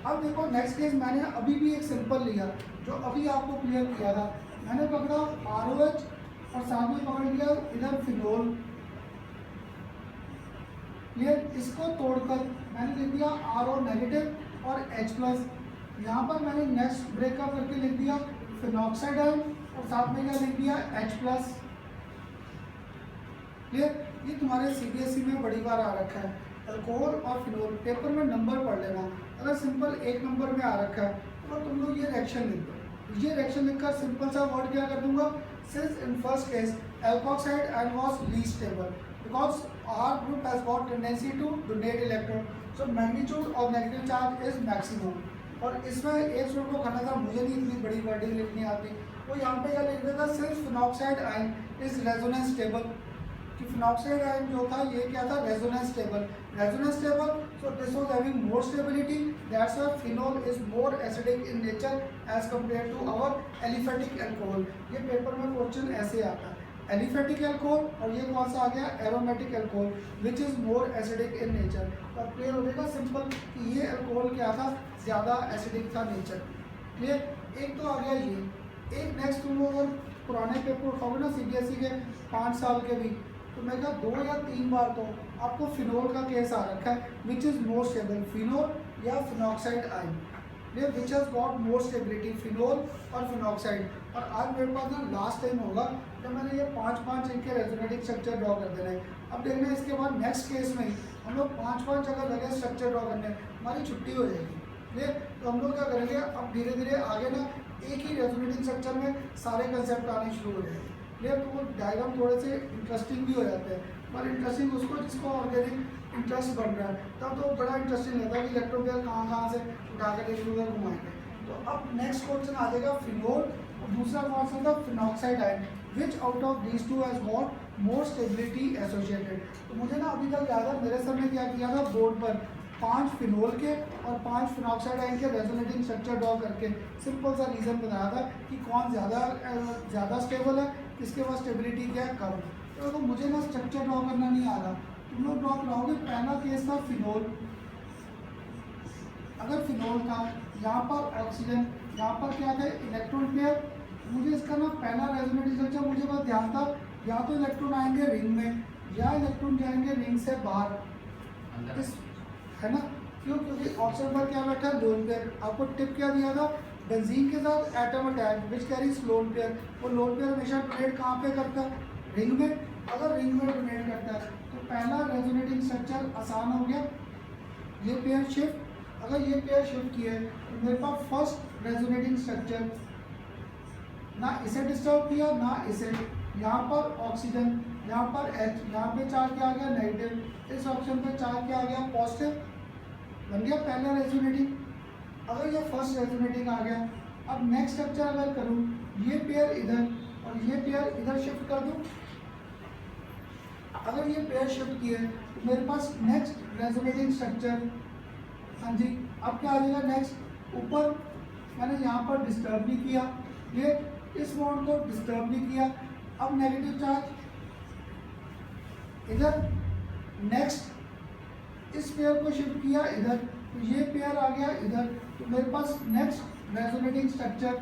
अब देखो नेक्स्ट केस मैंने अभी भी एक सिंपल लिया जो अभी आपको क्लियर किया था। मैंने पकड़ा ROH और साथ में पकड़ लिया इधर फिनोल क्लियर। इसको तोड़कर मैंने लिख दिया RO नेगेटिव और H प्लस। यहाँ पर मैंने नेक्स्ट ब्रेकअप करके लिख दिया फिनॉक्साइड आयन और साथ में क्या लिख दिया H प्लस क्लियर। ये तुम्हारे CBSE में बड़ी बार आ रखा है अल्कोहल और फिनोल। पेपर में नंबर पढ़ लेना, अगर सिंपल एक नंबर में आ रखा है तो तुम लोग ये रिएक्शन लिख दो। ये रिएक्शन लिखकर सिंपल सा वर्ड क्या कर दूंगा, since in first case alkoxide ion was least stable because R group has got tendency to donate electron, so magnitude of negative charge is maximum। और इसमें एक सूट को करना था, मुझे नहीं इतनी बड़ी वर्डिंग लिखनी आती, वो यहाँ पे क्या लिख देता since phenoxide ion is resonance stable. कि फिनॉक्साइड आयन जो था ये क्या था resonance stable, so this was having more stability, that's why phenol is more acidic in nature as compare to our aliphatic alcohol. ये पेपर में question ऐसे आता है एलिफेटिक अल्कोहल और ये कौन सा आ गया aromatic alcohol which is more acidic in nature. तो क्लियर हो जाएगा सिंपल कि ये अल्कोहल क्या था ज़्यादा एसिडिक था नेचर क्लियर। एक तो आ गया ये, एक नेक्स्ट तुम लोग अगर पुराने पेपर उठाओगे ना CBSE के 5 साल के भी, तो मैं क्या 2 या 3 बार तो आपको फिनोल का केस आ रखा है which is more stable, phenol या phenoxide ion which has got more stability, phenol और फिनॉक्साइड। और आज मेरे पास ना लास्ट टाइम होगा जब मैंने ये 5-5 इनके रेजोनेटिक स्ट्रक्चर ड्रॉ कर देना है। अब देखना इसके बाद नेक्स्ट केस में हम लोग 5-5 जगह लगे स्ट्रक्चर ड्रॉ करने, हमारी छुट्टी हो जाएगी ठीक। तो हम लोग क्या करेंगे अब धीरे धीरे आगे ना एक ही रेजोनेटिक स्ट्रक्चर में सारे कंसेप्ट आने शुरू हो जाएंगे क्लियर। तो वो डायग्राम थोड़े से इंटरेस्टिंग भी हो जाते हैं, पर इंटरेस्टिंग उसको जिसको ऑर्गेनिक इंटरेस्ट बन रहा है तब तो बड़ा इंटरेस्टिंग रहता है कि इलेक्ट्रॉन पेयर कहाँ से उठा कर एक उधर घुमाएंगे। तो अब नेक्स्ट क्वेश्चन आ जाएगा फिनोल और दूसरा कौन सा था phenoxide ion which out of these two has got more stability associated. तो मुझे ना अभी तक याद है मेरे सर ने क्या किया था बोर्ड पर 5 फिनोल के और 5 फिनॉक्साइड आयन के रेजोनेटिंग स्ट्रक्चर ड्रॉ करके सिंपल सा रीज़न बताया था कि कौन ज़्यादा स्टेबल है किसके पास स्टेबिलिटी क्या है, कम। तो देखो मुझे ना स्ट्रक्चर ड्रॉ करना नहीं आ रहा, तुम लोग ड्रॉ कराओगे। पहला केस था फिनोल, अगर फिनोल था, यहाँ पर ऑक्सीजन, यहाँ पर क्या था इलेक्ट्रॉन पेयर। मुझे इसका ना पहला रेजोनेटिंग स्ट्रक्चर मुझे बस ध्यान था, या तो इलेक्ट्रॉन आएंगे रिंग में या इलेक्ट्रॉन जाएंगे रिंग से बाहर, इस है ना। क्यों? क्योंकि ऑक्सीजन पर क्या बैठा है, लोन पेयर। आपको टिप क्या दिया था, बेंजीन के साथ atom attach which carries lone pair. वो लोन पेयर हमेशा डोनेट कहाँ पे करता है, रिंग में। अगर रिंग में डोनेट करता है तो पहला रेजोनेटिंग स्ट्रक्चर आसान हो गया, ये पेयर शिफ्ट। अगर ये पेयर शिफ्ट किया है तो मेरे पास फर्स्ट रेजोनेटिंग स्ट्रक्चर ना इसे डिस्टर्ब किया ना इसे। यहाँ पर ऑक्सीजन, यहाँ पर H, यहाँ पे चार्ज क्या आ गया नेगेटिव, इस ऑप्शन पे चार्ज क्या आ गया पॉजिटिव, बन गया पहला रेजोनेटिंग। अगर ये फर्स्ट रेजोनेटिंग आ गया, अब नेक्स्ट स्ट्रक्चर अगर करूँ, ये पेयर इधर और ये पेयर इधर शिफ्ट कर दूँ। अगर ये पेयर शिफ्ट किए तो मेरे पास नेक्स्ट रेजोनेटिंग स्ट्रक्चर, हाँ जी, अब क्या आ जाएगा नेक्स्ट, ऊपर मैंने यहाँ पर डिस्टर्ब नहीं किया, ये इस बॉन्ड को डिस्टर्ब नहीं किया। अब नेगेटिव चार्ज इधर, नेक्स्ट इस पेयर को शिफ्ट किया इधर, तो ये पेयर आ गया इधर। तो मेरे पास नेक्स्ट रेजोनेटिंग स्ट्रक्चर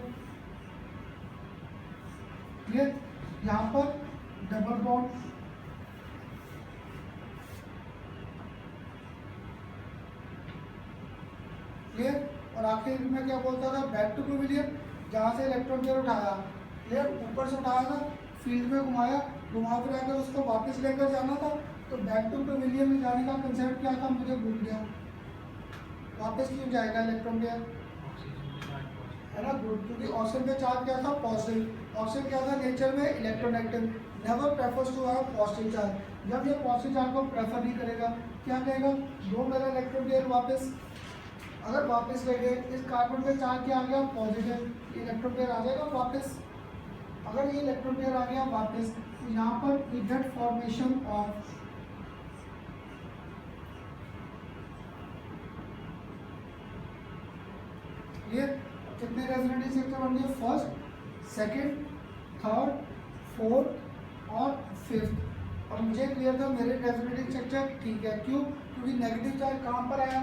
ये यहाँ पर डबल बॉन्ड, क्लियर। और आखिर में क्या बोलता था, बैक टू पेविलियन, जहाँ से इलेक्ट्रॉन पेयर उठाया, क्लियर, ऊपर से उठाया था, फील्ड में घुमाया, घुमा फिर आकर उसको वापस लेकर जाना था। तो बैक टू पेविलियन में जाने का कंसेप्ट क्या था, मुझे भूल गया। वापस क्यों जाएगा इलेक्ट्रॉन पेयर, है ना, गुड, क्योंकि ऑक्सीजन पे चार्ज क्या था पॉजिटिव। ऑक्सीजन क्या था नेचर में electronegative, never prefers to have positive charge. जब ये पॉजिटिव चार्ज को प्रेफर नहीं करेगा, क्या कहेगा, दो मेरा इलेक्ट्रॉन पेयर वापस। अगर वापस ले गए, इस कार्बन पे चार्ज क्या आ गया पॉजिटिव, इलेक्ट्रॉन पेयर आ जाएगा वापस। अगर ये इलेक्ट्रॉन पेयर आ गया वापस, तो यहाँ पर वी गेट फॉर्मेशन ऑफ ये कितने रेजोनेटिंग स्ट्रक्चर बन गए, फर्स्ट, सेकंड, थर्ड, फोर्थ और फिफ्थ। और मुझे क्लियर था मेरे रेजोनेटिंग स्ट्रक्चर ठीक है, क्यों, क्योंकि नेगेटिव चार्ज कहाँ पर आया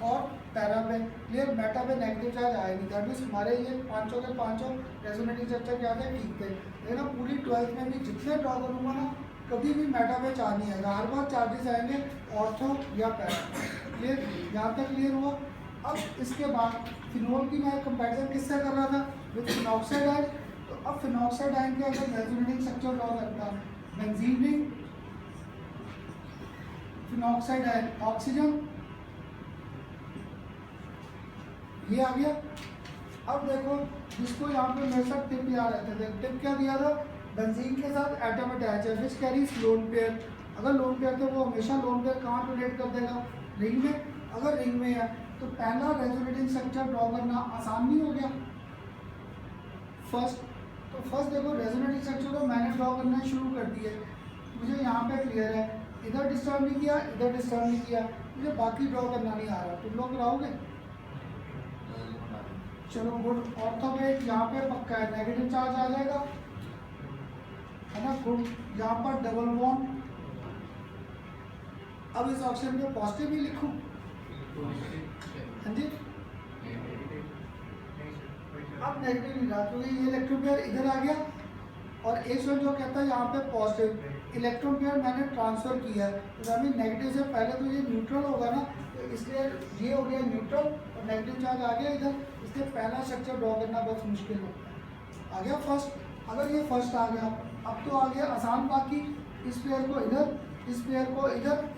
और पैरा पे, क्लियर, मेटा पे नेगेटिव चार्ज आया नहीं। दैट मीन्स हमारे ये पांचों के पांचों रेजोनेटिंग स्ट्रक्चर क्या थे, ठीक थे। लेकिन पूरी 12th में भी जितने ड्रॉ करूँगा ना, कभी भी मेटा पे चार्ज नहीं आएगा, हर बार चार्जेस आएंगे ऑर्थो या पैरा, क्लियर, यहाँ तक क्लियर हुआ। अब इसके बाद फिनोल की मैं कंपैरिजन किससे कर रहा था, विद फिनॉक्साइड आयन। तो अब फिनॉक्साइड आयन के अगर रेजोनेटिंग स्ट्रक्चर ड्रॉ करता है, benzene ring, phenoxide ion, oxygen, ये आ गया। अब देखो जिसको यहाँ पे मेरे साथ टिप याद रहते थे, टिप क्या दिया था, बेंजीन के साथ एटम अटैच है विच कैरीज लोन पेयर। अगर लोन पेयर तो वो हमेशा लोन पेयर कहाँ डोनेट कर देगा, रिंग में। अगर रिंग में है तो पहला रेजोनेटिंग स्ट्रक्चर ड्रॉ करना आसान नहीं हो गया फर्स्ट। तो फर्स्ट देखो रेजोनेटिंग स्ट्रक्चर को मैंने ड्रॉ करना शुरू कर दिया, मुझे यहाँ पे क्लियर है, इधर डिस्टर्ब नहीं किया, इधर डिस्टर्ब नहीं किया, मुझे बाकी ड्रॉ करना नहीं आ रहा। तुम लोग कराओगे, चलो गुड। ऑर्थो पे यहाँ पे पक्का है, नेगेटिव चार्ज आ जाएगा, है ना, गुड। यहाँ पर डबल बॉन्ड, अब इस ऑप्शन पे पॉजिटिव ही लिखूं, हाँ जी, अब नेगेटिव नहीं रहा क्योंकि ये इलेक्ट्रॉन पेयर इधर आ गया। और एक जो कहता है यहाँ पे पॉजिटिव इलेक्ट्रॉन पेयर मैंने ट्रांसफर किया है, तो अभी नेगेटिव से पहले तो ये न्यूट्रल होगा ना, तो इसलिए ये हो गया न्यूट्रल और नेगेटिव चार्ज आ गया इधर, इसलिए पहला स्ट्रक्चर ड्रॉ करना बहुत मुश्किल होता है। आ गया फर्स्ट। अगर ये फर्स्ट आ गया, अब तो आ गया आसान बाकी, इस पेयर को इधर, इस पेयर को इधर।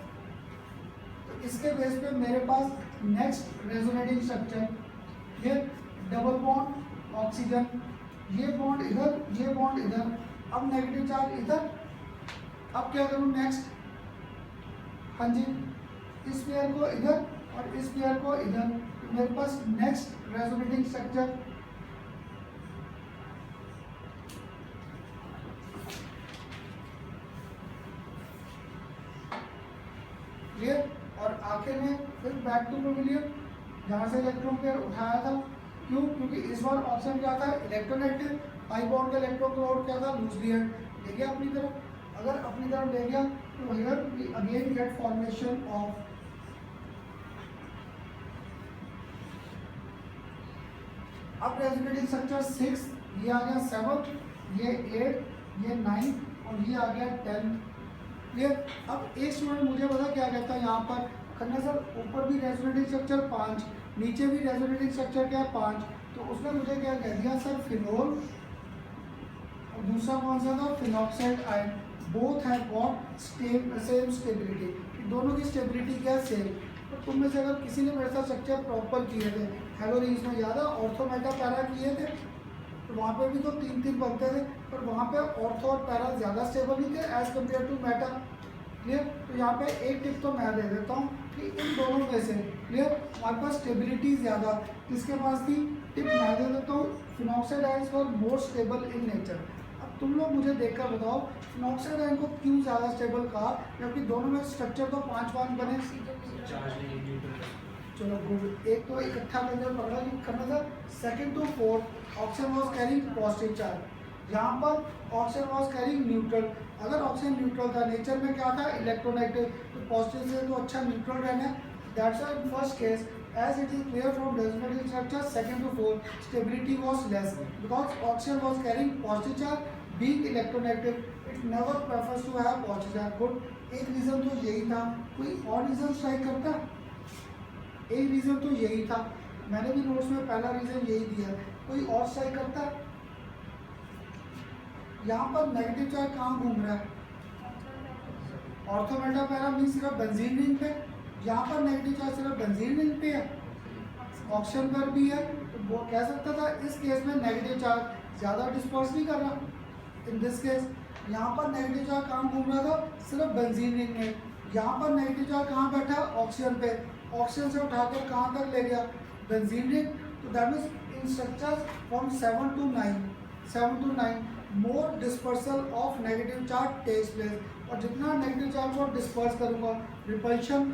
तो इसके बेस पे मेरे पास नेक्स्ट रेजोनेटिंग स्ट्रक्चर, ये डबल बॉन्ड ऑक्सीजन, ये बॉन्ड इधर, ये बॉन्ड इधर, अब नेगेटिव चार्ज इधर। अब क्या करूँ नेक्स्ट, हाँ जी, इस पेयर को इधर और इस पेयर को इधर। तो मेरे पास नेक्स्ट रेजोनेटिंग स्ट्रक्चर क्लियर। और आखिर में फिर बैक टू पेविलियन, जहाँ से इलेक्ट्रॉन पेयर उठाया था, क्यों? क्योंकि इस बार ऑप्शन क्या था, इलेक्ट्रोनेगेटिव, पाई बॉन्ड का इलेक्ट्रॉन क्लाउड क्या था, लूजली हेल्ड, ले गया अपनी तरफ। अगर अपनी तरफ ले गया तो here we again get formation of अब रेजोनेटिंग स्ट्रक्चर 6, ये आ गया 7, ये 8, ये 9 और ये आ गया 10। क्लियर? अब एक स्टूडेंट मुझे पता क्या कहता है यहाँ पर, खन्ना सर ऊपर भी रेजोनेटिंग स्ट्रक्चर 5, नीचे भी रेजोनेटिंग स्ट्रक्चर क्या है 5, तो उसने मुझे क्या कह दिया सर, फिनोल और दूसरा कौन सा था, phenoxide ion, both have got same stability, दोनों की स्टेबिलिटी क्या है, सेम। तो तुम में से अगर किसी ने मेरे साथ स्ट्रक्चर प्रॉपर किए थे हेलोरीज में, याद है ऑर्थो मेटा पैरा किए थे, तो वहाँ पे भी तो 3-3 बनते थे, पर वहाँ पे ऑर्थो और पैरा ज़्यादा स्टेबल नहीं थे as compared to meta. Clear? तो यहाँ पे एक टिप तो मैं दे देता हूँ कि इन दोनों में से, क्लियर, हमारे पास स्टेबिलिटी ज़्यादा किसके पास थी, टिप मैं दे देता हूँ, phenoxide ions were more stable in nature. अब तुम लोग मुझे देखकर बताओ फिनॉक्साइड आयन को क्यों ज़्यादा स्टेबल कहा, क्योंकि दोनों में स्ट्रक्चर तो 5-5 बने। चलो गुड, एक तो इकट्ठा करके पकड़ा कि करना था। Second to fourth oxygen was carrying positive charge, यहाँ पर ऑक्सीजन वाज कैरिंग न्यूट्रल। अगर ऑक्सीजन न्यूट्रल था, नेचर में क्या था, इलेक्ट्रोनेगेटिव, तो पॉजिटिव से तो अच्छा न्यूट्रल रहना है। That's why in first case as it is clear from resonating structure 2 to 4 stability was less because oxygen was carrying positive charge, being electronegative it never prefers to have positive charge. Good, एक reason तो यही था, कोई और reason strike करता, एक reason तो यही था, मैंने भी नोट्स में पहला रीजन यही दिया, कोई और स्ट्राइक करता। यहाँ पर नेगेटिव चार्ज कहाँ घूम रहा है, ऑर्थो मेटा पैरा मीन सिर्फ बेंजीन रिंग पे, यहाँ पर नेगेटिव चार्ज सिर्फ बेंजीन रिंग पे है, ऑक्सीजन पर भी है, तो वो कह सकता था इस केस में नेगेटिव चार्ज ज़्यादा डिस्पर्स नहीं कर रहा। इन दिस केस यहाँ पर नेगेटिव चार्ज कहाँ घूम रहा था, सिर्फ बेंजीन रिंग में, यहाँ पर नेगेटिव चार्ज कहाँ बैठा, ऑक्सीजन पे, ऑक्सीजन से उठाकर कहाँ तक ले गया, बेंजीन रिंग। तो that means in structures from 7 to 9 more dispersal of negative charge takes place, और जितना नेगेटिव चार्ज को डिस्पर्स करूँगा, रिपल्शन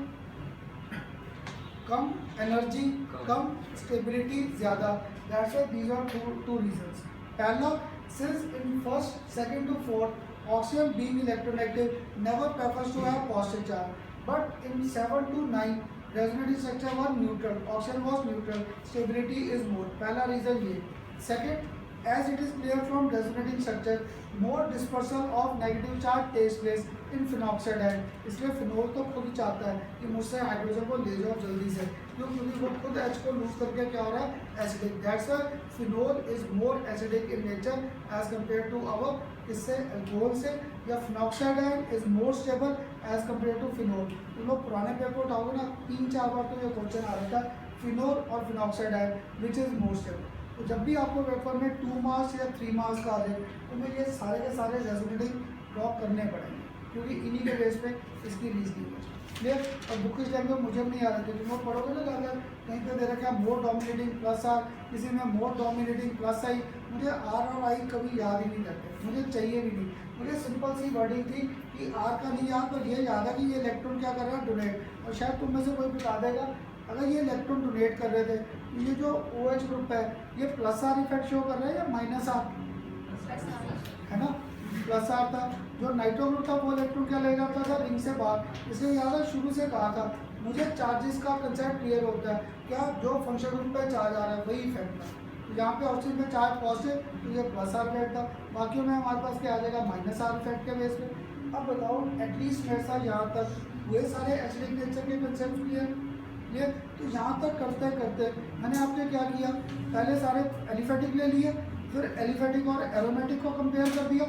कम, एनर्जी कम, स्टेबिलिटी ज़्यादा। That's why these are two reasons. पहला, since in first, second to fourth oxygen being electronegative never prefers to have positive charge, but in 7 to 9 resonating structure were neutral, oxygen was neutral, stability is more. पहला reason ये। Second, as it is clear from resonating structure more dispersal of negative charge takes place in phenoxide ion, इसलिए phenol तो खुद चाहता है कि मुझसे hydrogen को ले जाओ जल्दी से, क्यों? क्योंकि वो खुद H को लूज करके क्या हो रहा है, acidic. That's why phenol is more acidic in nature as compared to our इससे अल्कोहल से, या phenoxide ion is more stable as compared to phenol. तुम लोग पुराने पेपर उठाओगे ना, 3-4 बार तो ये क्वेश्चन आ रहा था, फिनोल और phenoxide ion which is more stable. तो जब भी आपको पेपर में 2 मार्क्स या 3 मार्क्स का आ जाए, तो मैं ये सारे के सारे रेजोनेटिंग ड्रॉप करने पड़ेंगे, क्योंकि इन्हीं के बेस पे इसकी रीजनिंग है। क्लियर? और बुक इस टाइम पे मुझे भी नहीं आ रहे थे, तुम लोग पढ़ोगे ना ज़्यादा, कहीं पे दे रखा है मोर डोमिनेटिंग प्लस आर, किसी में मोर डोमिनेटिंग प्लस आई, मुझे आर और आई कभी याद ही नहीं करते, मुझे चाहिए भी नहीं। मुझे सिंपल सी वर्डिंग थी कि आर का नहीं याद, पर ये याद है कि ये इलेक्ट्रॉन क्या कर रहा है, डोनेट। और शायद तुम में से कोई बता देगा, अगर ये इलेक्ट्रॉन डोनेट कर रहे थे, तो ये जो OH ग्रुप है ये प्लस आर इफेक्ट शो कर रहा है या माइनस आर, है ना, प्लस आर था। जो नाइट्रो ग्रुप था वो इलेक्ट्रॉन क्या ले जाता था, रिंग से बाहर, इसलिए याद है शुरू से कहा था मुझे चार्जेस का कंसेप्ट क्लियर होता है, क्या जो फंक्शन ग्रुप पे चार्ज आ रहा है वही इफेक्ट था। तो यहाँ पे ऑक्सीजन में चार्ज पॉजिटिव, तो ये प्लस आर इफेक्ट था, बाकी में हमारे पास क्या आ जाएगा, माइनस आर इफेक्ट के बेस पे। अब बताओ एटलीस्ट मेरे साथ यहाँ तक हुए सारे एसिडिक नेचर के कंसेप्ट क्लियर। ये तो यहाँ तक करते करते मैंने आपने क्या किया, पहले सारे एलिफेटिक ले लिए, फिर एलिफेटिक और एरोमेटिक को कंपेयर कर दिया।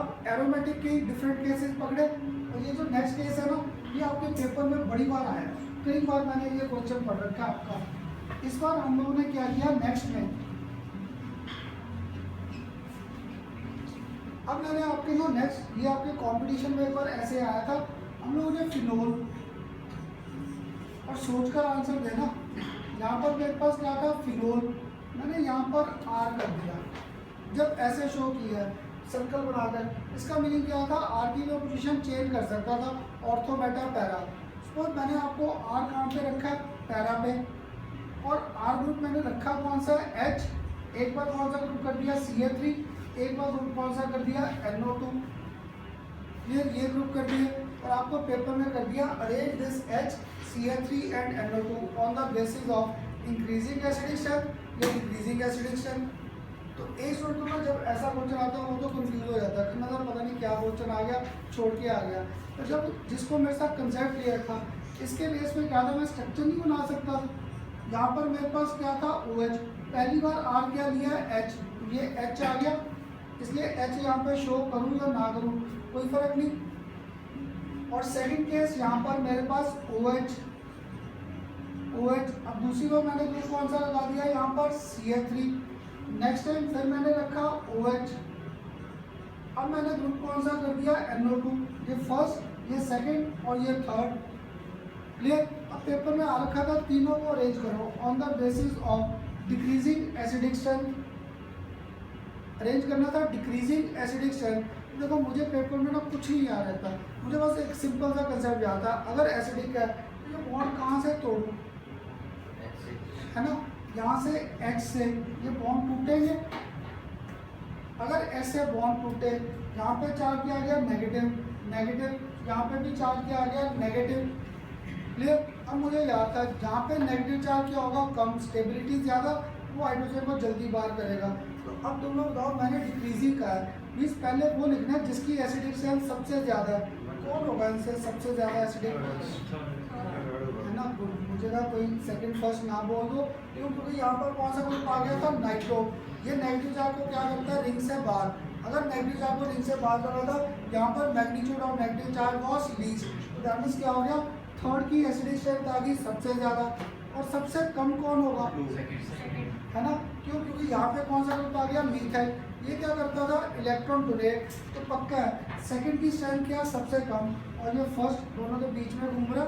अब एरोमेटिक के डिफरेंट केसेस पकड़े, और ये जो नेक्स्ट केस है ना, ये आपके पेपर में बड़ी बार आया, कई बार मैंने ये क्वेश्चन पढ़ रखा है आपका। इस बार हम लोगों ने क्या किया नेक्स्ट में, अब मैंने आपके जो नेक्स्ट, ये आपके कंपटीशन में एक बार ऐसे आया था, हम लोगों ने फिनोल और सोचकर आंसर देना। यहाँ पर मेरे पास क्या था, फिनोल, मैंने यहाँ पर आर कर दिया। जब ऐसे शो किया सर्कल बनाकर, इसका मीनिंग क्या था, आर की मैं पोजीशन चेंज कर सकता था, ऑर्थो मेटा पैरा। सपोज मैंने आपको आर कहाँ पे रखा है, पैरा पे, और आर ग्रुप मैंने रखा कौन सा H, एक बार कौन सा ग्रुप कर दिया CH3, एक बार ग्रुप कौन सा कर दिया NO2, ये ग्रुप कर दिए। और आपको पेपर में कर दिया arrange this H, CH3 and NO2 on the basis of increasing acidic strength या डिक्रीजिंग एसिडिक स्ट्रेंथ। तो एक स्टूडेंट में जब ऐसा क्वेश्चन आता है वो तो कंफ्यूज हो जाता है कि मतलब पता नहीं क्या क्वेश्चन आ गया, छोड़ के आ गया। तो जब जिसको मेरे साथ कंसेप्ट क्लियर था, इसके बेस में क्या था, मैं स्ट्रक्चर नहीं बना सकता। यहाँ पर मेरे पास क्या था OH, पहली बार R क्या लिया H, ये H आ गया, इसलिए H यहाँ पे शो करूँ या ना करूँ कोई फर्क नहीं। और सेकंड केस यहाँ पर मेरे पास OH, अब दूसरी बार मैंने ग्रुप कौन सा लगा दिया यहाँ पर CH3, नेक्स्ट टाइम फिर मैंने रखा OH, अब मैंने ग्रुप कौन सा कर दिया NO2, ये फर्स्ट, ये सेकंड और ये थर्ड। क्लियर। अब पेपर में आ रखा था तीनों को अरेंज करो on the basis of decreasing acidic strength, arrange करना था डिक्रीजिंग एसिडिक स्ट्रेंथ। देखो मुझे पेपर में ना कुछ ही याद रहता, मुझे बस एक सिंपल सा कंसेप्ट याद था, अगर एसिडिक है तो ये बॉन्ड कहाँ से तोड़ूं, है ना, यहाँ से H से ये बॉन्ड टूटेंगे। अगर H से बॉन्ड टूटे, यहाँ पे चार्ज किया गया नेगेटिव, यहाँ पे भी चार्ज किया गया नेगेटिव। क्लियर। अब मुझे याद था जहाँ पे नेगेटिव चार्ज किया होगा कम, स्टेबिलिटी ज़्यादा, वो हाइड्रोजन को जल्दी बाहर करेगा। तो अब तुम लोग बताओ, मैंने डिक्रीजिंग का है, मीन्स पहले वो लिखना है जिसकी एसिडिक स्ट्रेंथ सबसे ज़्यादा है। कौन होगा इनसे सबसे ज़्यादा एसिडिक, है ना। मुझे ना कोई सेकंड फर्स्ट ना बोल दो, क्योंकि यहाँ पर कौन सा ग्रुप आ गया था नाइट्रो। ये नेगेटिव चार्ज को क्या करता है, रिंग से बाहर, अगर नेगेटिव चार्ज को रिंग से बाहर कर रहा था, यहाँ पर magnitude of negative charge was less, that means क्या हो गया, थर्ड की एसिडिक स्ट्रेंथ आ गई सबसे ज़्यादा। और सबसे कम कौन होगा, है ना, क्योंकि यहाँ पे कौन सा ग्रुप आ गया मीथाइल, ये क्या करता था इलेक्ट्रॉन डोनेट, तो पक्का है सेकंड की स्ट्रेंथ क्या सबसे कम, और ये फर्स्ट दोनों के बीच में घूम रहा,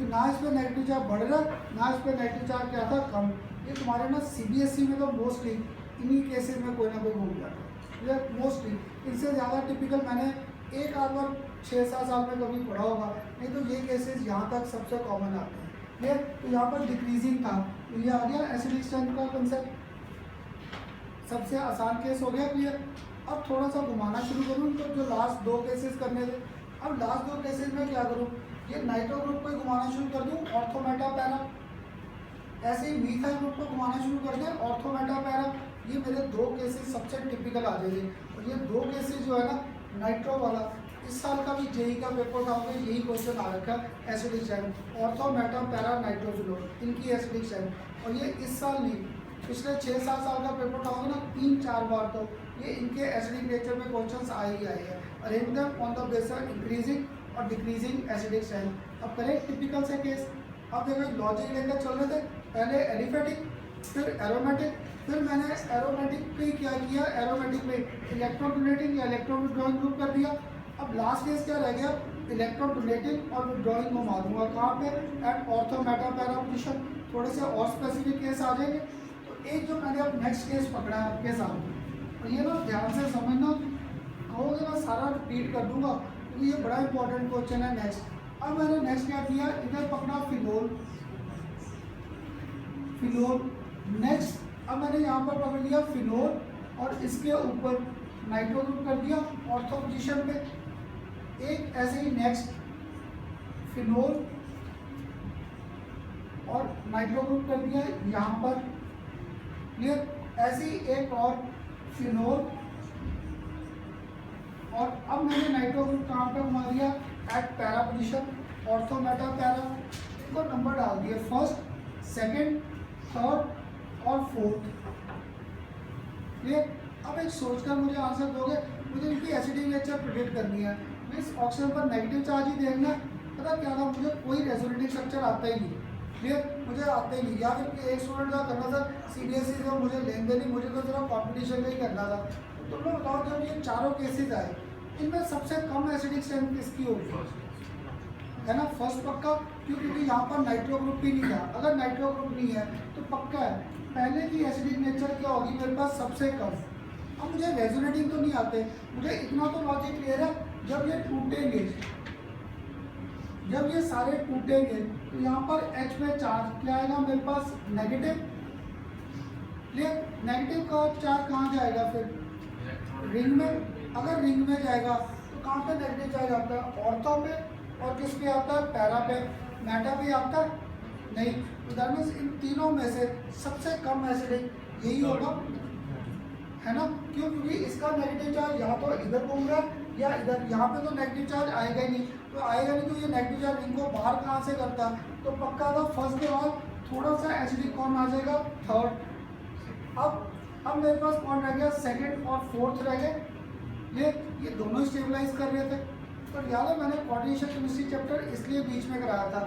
ना इस पर नेगेटिव चार्ज बढ़ रहा ना इस पर नेगेटिव चार्ज क्या था कम। ये तुम्हारे ना CBSE में तो मोस्टली इन्हीं केसेस में कोई ना कोई घूम जाता है, ये मोस्टली। इनसे ज़्यादा टिपिकल मैंने एक आध बार 6-7 साल में कभी पढ़ा होगा, नहीं तो ये केसेस यहाँ तक सबसे कॉमन आते हैं। क्लियर। तो यहाँ पर डिक्रीजिंग था, तो ये आ गया एसिडिक स्ट्रेंथ का कंसेप्ट, सबसे आसान केस हो गया। क्लियर। अब थोड़ा सा घुमाना शुरू करूँ तो जो लास्ट 2 केसेस करने थे, अब लास्ट 2 केसेस में क्या करूँ, ये नाइट्रो ग्रुप को घुमाना शुरू कर दूँ ऑर्थो मेटा पैरा, ऐसे ही मीथाइल ग्रुप को घुमाना शुरू कर दें ऑर्थो मेटा पैरा। ये मेरे 2 केसेस सबसे टिपिकल आ जाएंगे। और ये 2 केसेस जो है ना नाइट्रो वाला, इस साल का भी जेई का पेपर था, होगा यही क्वेश्चन आ रखा है acidic strength, ortho meta para nitrophenol, इनकी एसिडिक स्ट्रेंथ। और ये इस साल नहीं, पिछले 6-7 साल का पेपर था होगा ना 3-4 बार, तो ये इनके एसिडिक नेचर में क्वेश्चन आए ही आए हैं। Arrange them on the basis of increasing और डिक्रीजिंग एसिडिक स्ट्रेंथ। अब करें टिपिकल से केस। अब देखो लॉजिक लेकर चल रहे थे, पहले एलिफेटिक फिर एरोमेटिक, फिर मैंने एरोमेटिक पे क्या किया, एरोमेटिक पे इलेक्ट्रॉन डोनेटिंग या इलेक्ट्रॉन विड्रॉइंग ग्रुप कर दिया। अब लास्ट केस क्या रह गया, इलेक्ट्रॉन डोनेटिंग और विड्रॉइंग को मार दूंगा कहाँ पे, at ortho meta para position. थोड़े से और स्पेसिफिक केस आ जाएंगे। तो एक जो मैंने अब नेक्स्ट केस पकड़ा है आपके सामने, और ये ना ध्यान से समझना, कहोगे मैं सारा रिपीट कर दूंगा क्योंकि ये बड़ा इंपॉर्टेंट क्वेश्चन है। नेक्स्ट अब मैंने नेक्स्ट क्या किया, इधर पकड़ा फिनोल, नेक्स्ट अब मैंने यहाँ पर पकड़ लिया फिनोल और इसके ऊपर नाइट्रो ग्रुप कर दिया ऑर्थो पोजीशन पे। एक ऐसे ही नेक्स्ट फिनोल और नाइट्रो ग्रुप कर दिया यहाँ पर। क्लियर। ऐसे ही एक और फिनोल, और अब मैंने नाइट्रो ग्रुप कहाँ पे घुमा दिया, eight para position, ortho meta para. इनको नंबर डाल दिए, फर्स्ट, सेकंड, थर्ड और फोर्थ। क्लियर। अब एक सोचकर मुझे आंसर दोगे, मुझे इनकी एसिडिक नेचर प्रेडिक्ट करनी है, मीन्स ऑक्सीजन पर नेगेटिव चार्ज ही देखना। पता क्या था, मुझे कोई रेजोनेटिव स्ट्रक्चर आता ही नहीं। क्लियर। मुझे आता ही नहीं, या फिर एक स्टूडेंट का करना था CBSE से, मुझे लेन देन नहीं, मुझे तो सिर्फ कॉम्पिटिशन का ही करना था। तो तुम लोग बताओ, जब ये चारों केसेज आए, इनमें सबसे कम एसिडिक स्ट्रेंथ किसकी होगी, है ना, फर्स्ट पक्का, क्योंकि यहाँ पर नाइट्रो ग्रुप ही नहीं था। अगर नाइट्रो ग्रुप नहीं है तो पक्का है पहले की एसिडिक नेचर क्या होगी मेरे पास, सबसे कम। अब मुझे रेजोनेटिंग तो नहीं आते, मुझे इतना तो लॉजिक क्लियर है, जब ये टूटेंगे, जब ये सारे टूटेंगे तो यहाँ पर H में चार्ज क्या आएगा मेरे पास नेगेटिव। क्लियर? नेगेटिव का चार्ज कहाँ जाएगा फिर रिंग में। अगर रिंग में जाएगा तो कहाँ पे नेगेटिव चार्ज आता है ऑर्थो पे, और किस पे आता है पैरा पे, मेटा पे आता है नहीं। तो दैट मीन्स इन तीनों में से सबसे कम एसिडिक यही होगा, है ना। क्यों? क्योंकि इसका नेगेटिव चार्ज या तो इधर घूम रहा है या इधर। यहाँ पे तो नेगेटिव चार्ज आएगा ही नहीं, तो आएगा नहीं तो ये नेगेटिव चार्ज रिंग को बाहर कहाँ से करता है, तो पक्का था फर्स्ट के बाद थोड़ा सा एसिडिक कौन आ जाएगा थर्ड। अब मेरे पास कौन रह गया सेकंड और फोर्थ रह गए। ये दोनों स्टेबलाइज कर रहे थे। तो याद है मैंने कोऑर्डिनेशन केमिस्ट्री चैप्टर इसलिए बीच में कराया था,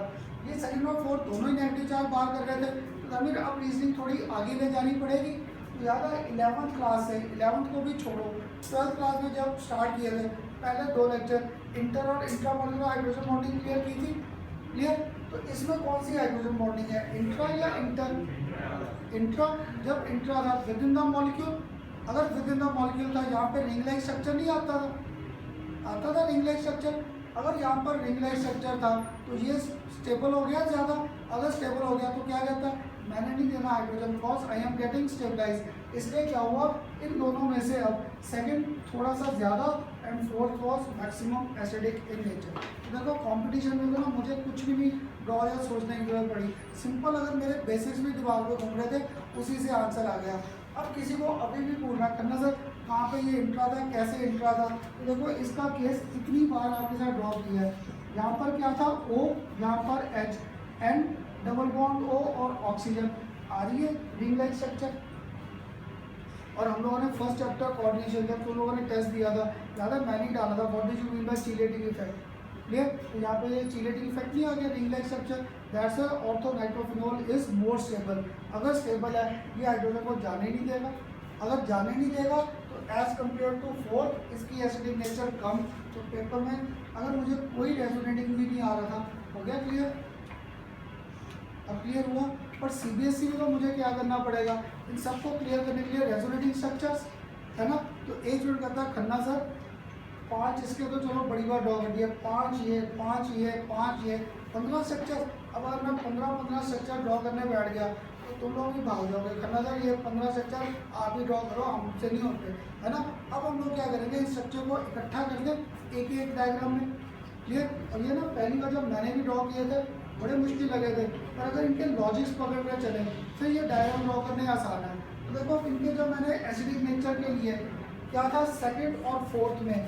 ये सेकंड और फोर्थ दोनों ही नेगेटिव चार्ज बाहर कर रहे थे। तो अमीर अब रीजनिंग थोड़ी आगे ले जानी पड़ेगी। तो याद है 11th क्लास से, 11th को भी छोड़ो, 12th क्लास में जब स्टार्ट किए थे पहले 2 लेक्चर इंटर और इंट्रामोलिकुलर हाइड्रोजन बॉन्डिंग क्लियर की थी। क्लियर? तो इसमें कौन सी हाइड्रोजन बॉन्डिंग है, इंट्रा या इंटर? इंट्रा। जब इंट्रा था विद इन द मॉलिक्यूल, अगर विद इन द मॉलिक्यूल था यहाँ पे रिंग लाइक स्ट्रक्चर नहीं आता था रिंग लाइक स्ट्रक्चर। अगर यहाँ पर रिंग लाइक स्ट्रक्चर था तो ये स्टेबल हो गया ज़्यादा। अगर स्टेबल हो गया तो क्या कहता है मैंने नहीं देना hydrogen because I am getting stabilise. इसलिए क्या हुआ इन दोनों में से अब सेकंड थोड़ा सा ज़्यादा and fourth was maximum acidic in nature. देखो कंपटीशन में तो ना मुझे कुछ भी नहीं ड्रॉ या सोचने की जरूरत पड़ी, सिंपल अगर मेरे बेसिक्स भी दिमाग में घूम रहे थे उसी से आंसर आ गया। अब किसी को अभी भी पूछना करना सर कहाँ पे ये इंट्रा था, कैसे इंट्रा था, तो देखो इसका केस इतनी बार आपके साथ ड्रॉ किया है। यहाँ पर क्या था O, यहाँ पर H, and double bond O और ऑक्सीजन आ रही है रिंग लाइक स्ट्रक्चर। और हम लोगों ने फर्स्ट चैप्टर कोऑर्डिनेशन जब तुम लोगों ने टेस्ट दिया था याद है मैंने ही डाला था what do you mean by chelating effect. Clear? तो यहाँ पे ये चीलेटिंग इफेक्ट नहीं आ गया ring like structure, that's orthonitrophenol is more stable. अगर स्टेबल है ये हाइड्रोजन को जाने नहीं देगा, अगर जाने नहीं देगा तो एज कम्पेयर टू फोर्थ इसकी एसिडिक नेचर कम। तो पेपर में अगर मुझे कोई रेजोनेटिंग भी नहीं आ रहा था, हो गया क्लियर? अब क्लियर हुआ। पर सीबीएसई में तो मुझे क्या करना पड़ेगा इन सबको क्लियर करने के लिए रेजोनेटिंग स्ट्रक्चर्स, है ना। तो एक मिनट करता है खन्ना सर 5 इसके तो चलो बड़ी बार ड्रॉ कर दिया, 5 ये 5 ये 5 ये 15 स्ट्रक्चर। अब अगर मैं 15 स्ट्रक्चर ड्रॉ करने बैठ गया तो तुम लोग भी भाग जाओगे खन्ना सर ये 15 स्ट्रक्चर आप ही ड्रॉ करो हमसे नहीं होते, है ना। अब हम लोग क्या करेंगे इस स्ट्रक्चर को इकट्ठा करके एक डायग्राम में। क्लियर? और ये ना पहली बार जब मैंने भी ड्रॉ किए थे बड़े मुश्किल लगे थे, पर अगर इनके लॉजिक्स पकड़ कर चले फिर ये डायग्राम ड्रॉ करने आसान है। तो देखो इनके जो मैंने एसिडिक नेचर के लिए क्या था सेकंड और फोर्थ में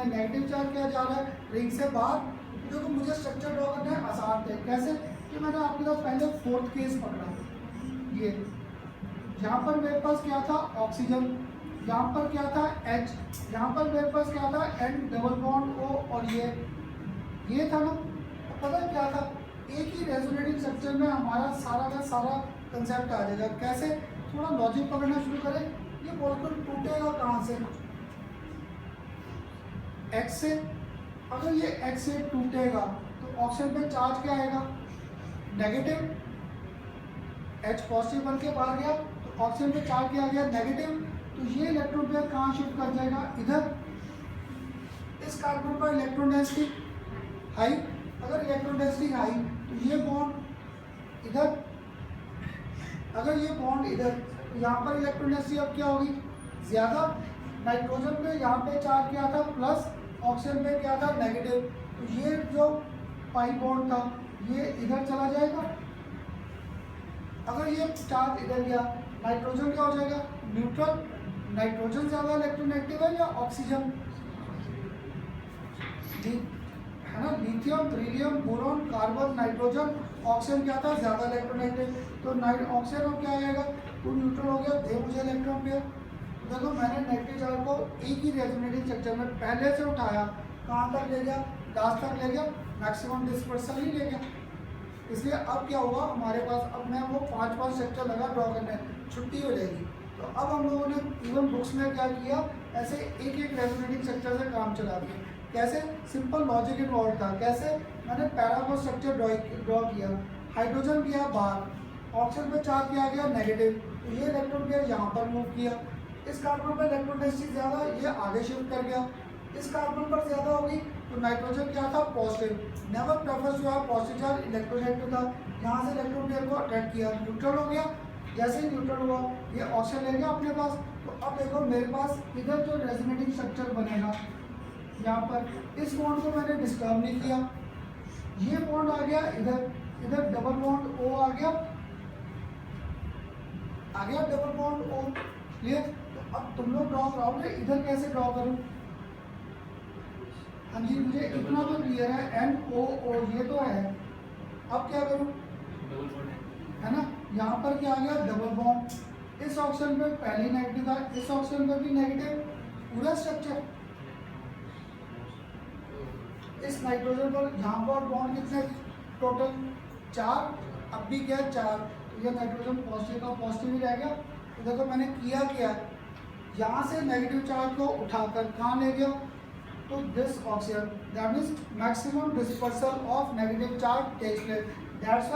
नेगेटिव चार्ज क्या जा रहा है रिंग से बाहर। देखो मुझे स्ट्रक्चर ड्रॉ करने आसान थे कैसे कि मैंने आपके साथ पहले फोर्थ केस पकड़ा, ये यहाँ पर मेरे पास क्या था ऑक्सीजन, यहाँ पर क्या था H, यहाँ पर मेरे पास क्या था N डबल बॉन्ड O और ये था ना। पता है क्या था एक ही रेजोनेटिंग स्ट्रक्चर में हमारा सारा का सारा कंसेप्ट आ जाएगा। कैसे? थोड़ा लॉजिक पकड़ना शुरू करें। ये मॉलिक्यूल टूटेगा कहाँ से X से। अगर ये X से टूटेगा तो ऑक्सीजन पे चार्ज क्या आएगा नेगेटिव, H पॉजिटिव बन के बाहर गया तो ऑक्सीजन पे चार्ज क्या आ गया नेगेटिव। तो ये इलेक्ट्रॉन पेयर कहाँ शिफ्ट कर जाएगा इधर। इस कार्बन पर इलेक्ट्रॉन डेंसिटी हाई, अगर इलेक्ट्रॉन डेंसिटी हाई तो ये बॉन्ड इधर, अगर ये बॉन्ड इधर तो यहाँ पर इलेक्ट्रॉन डेंसिटी अब क्या होगी ज़्यादा। नाइट्रोजन पे यहाँ पे चार्ज क्या था प्लस, ऑक्सीजन पे क्या था नेगेटिव। तो ये जो पाई बॉन्ड था ये इधर चला जाएगा। अगर ये चार्ज इधर गया नाइट्रोजन क्या हो जाएगा न्यूट्रल। नाइट्रोजन ज़्यादा इलेक्ट्रोनेगेटिव है या ऑक्सीजन, है ना। Lithium beryllium boron carbon nitrogen, oxygen क्या था ज़्यादा इलेक्ट्रोनेगेटिव। तो ऑक्सीजन अब क्या आएगा टू न्यूट्रल हो गया, दे मुझे इलेक्ट्रॉन पेयर। देखो मैंने नेगेटिव चार्ज को एक ही रेजोनेटिंग स्ट्रक्चर में पहले से उठाया कहाँ तक ले गया लास्ट तक ले गया, मैक्सिमम डिस्पर्सल ही ले गया। इसलिए अब क्या हुआ हमारे पास, अब मैं वो 5 स्ट्रक्चर लगा ड्रॉ करने, छुट्टी हो जाएगी। तो अब हम लोगों ने इवन बुक्स में क्या किया ऐसे एक रेजोनेटिंग स्ट्रक्चर से काम चला दिया। कैसे? सिंपल लॉजिक इन्वॉल्व था। कैसे? मैंने पैरा को स्ट्रक्चर ड्रॉ किया, हाइड्रोजन गया बाहर, ऑक्सीजन पे चार्ज किया गया नेगेटिव, तो ये इलेक्ट्रॉन पेयर यहाँ पर मूव किया। इस कार्बन पर इलेक्ट्रॉन डेंसिटी ज़्यादा, ये आगे शिफ्ट कर गया। इस कार्बन पर ज़्यादा होगी तो नाइट्रोजन क्या था, positive, never prefers to have positive charge, electronegative था, यहाँ से इलेक्ट्रॉन पेयर को अट्रैक्ट किया, न्यूट्रल हो गया, जैसे ही न्यूट्रल हुआ ये ऑक्सीजन ले गया अपने पास। तो अब देखो मेरे पास इधर जो रेजोनेटिंग स्ट्रक्चर बनेगा यहाँ पर, इस बॉन्ड को मैंने डिस्टर्ब नहीं किया, ये बॉन्ड आ गया इधर, इधर डबल बॉन्ड O आ गया डबल बॉन्ड O, क्लियर। तो अब तुम लोग ड्रॉ कराओगे, इधर कैसे ड्रॉ करूं? हाँ जी, मुझे इतना तो क्लियर है, NOO ये तो है। अब क्या करूं, है ना, यहाँ पर क्या आ गया, डबल बॉन्ड, इस ऑप्शन पे पहले नेगेटिव था, इस ऑप्शन पे भी नेगेटिव, पूरा स्ट्रक्चर। इस नाइट्रोजन पर यहाँ पर बॉन्ड कितने, टोटल 4, अब भी क्या 4, ये नाइट्रोजन पॉजिटिव का पॉजिटिव ही रह गया। तो देखो मैंने किया क्या, यहाँ से नेगेटिव चार्ज को उठाकर कहाँ ले गया, तो this oxygen, that means maximum dispersal of negative charge takes place, that's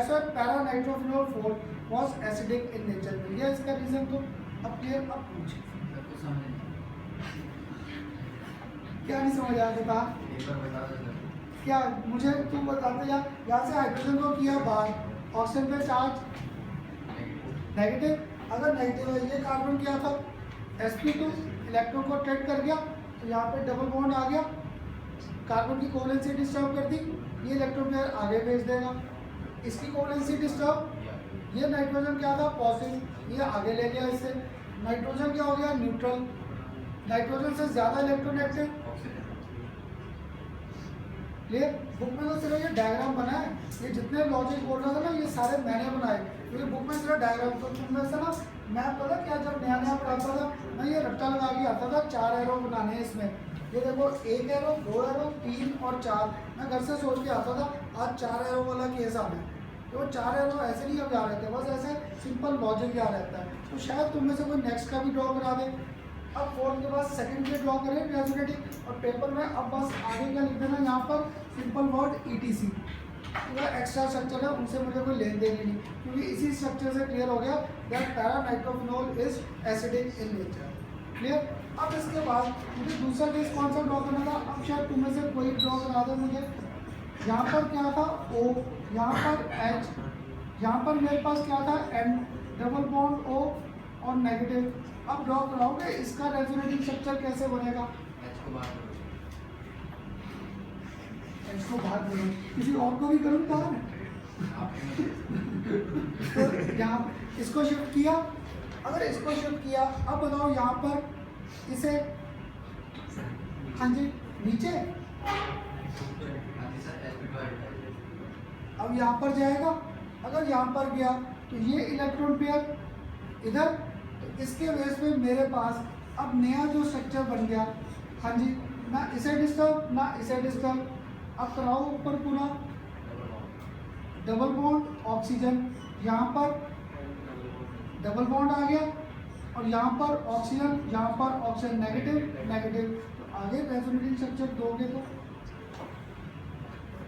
why paranitrophenol 4 was acidic in nature. ये इसका रीजन। तो अब क्लियर, अब पूछिए क्या नहीं समझ आया, बता क्या, मुझे तुम बताते यार। यहाँ से हाइड्रोजन को किया बाहर, ऑक्सीजन पे चार्ज नेगेटिव, अगर नेगेटिव है, ये कार्बन क्या था, sp2 इलेक्ट्रॉन को अट्रैक्ट कर गया, तो यहाँ पे डबल बॉन्ड आ गया, कार्बन की कोवलेंसी डिस्टर्ब कर दी, ये इलेक्ट्रॉन पेयर आगे भेज देगा, इसकी कोवलेंसी डिस्टर्ब, ये नाइट्रोजन क्या था, पॉजिटिव, ये आगे ले गया इससे, नाइट्रोजन क्या हो गया, न्यूट्रल, नाइट्रोजन से ज़्यादा इलेक्ट्रोनेगेटिव, क्लियर। बुक में तो सिर्फ ये डायग्राम बना है, ये जितने लॉजिक बोल रहा था ना ये सारे मैंने बनाए, क्योंकि बुक में सिर्फ डायग्राम। तो तुम में से ना, मैं पता क्या, जब नया नया पढ़ाता था मैं ये रट्टा लगा के आता था, 4 एरो बनाने हैं इसमें, ये देखो 1 एरो, 2 एरो, 3 और 4, मैं घर से सोच के आता था, आज 4 एरो वाला केस आ गया। तो 4 एरो ऐसे नहीं अब याद रहते, बस ऐसे सिंपल लॉजिक याद रहता है। तो शायद तुम में से कोई नेक्स्ट का भी ड्रॉ करा दे। अब 4 के बाद सेकंड के ड्रॉ करें रेजोनेटिंग, और पेपर में अब बस आगे क्या लिख देना, यहाँ पर सिंपल वर्ड ETC, पूरा एक्स्ट्रा स्ट्रक्चर है, उनसे मुझे कोई लेन देन ही नहीं, क्योंकि इसी स्ट्रक्चर से क्लियर हो गया that paranitrophenol is acidic in nature, clear. अब इसके बाद मुझे दूसरा केस कौन सा ड्रॉ करना था, अब शायद तुम में से कोई ड्रॉ करा दे मुझे। यहाँ पर क्या था, O, यहाँ पर H, यहाँ पर मेरे पास क्या था, N, डबल बॉन्ड O और नेगेटिव। अब ड्रॉ कराओगे, इसका रेजोनेटिंग स्ट्रक्चर कैसे बनेगा, H को बाहर करो, किसी और को भी करूँ बाहर। तो यहाँ इसको शिफ्ट किया, अगर इसको शिफ्ट किया, अब बताओ यहाँ पर इसे, हाँ जी नीचे, अब यहाँ पर जाएगा, अगर यहाँ पर गया तो ये इलेक्ट्रॉन पेयर इधर, तो इसके बेस पे मेरे पास अब नया जो स्ट्रक्चर बन गया, हाँ जी, ना इसे डिस्टर्ब ना इसे डिस्टर्ब। अब कराओ ऊपर पूरा डबल बॉन्ड ऑक्सीजन, यहाँ पर डबल बॉन्ड आ गया, और यहाँ पर ऑक्सीजन, यहाँ पर ऑक्सीजन नेगेटिव नेगेटिव, तो आगे रेजोनेटिंग स्ट्रक्चर दोगे तो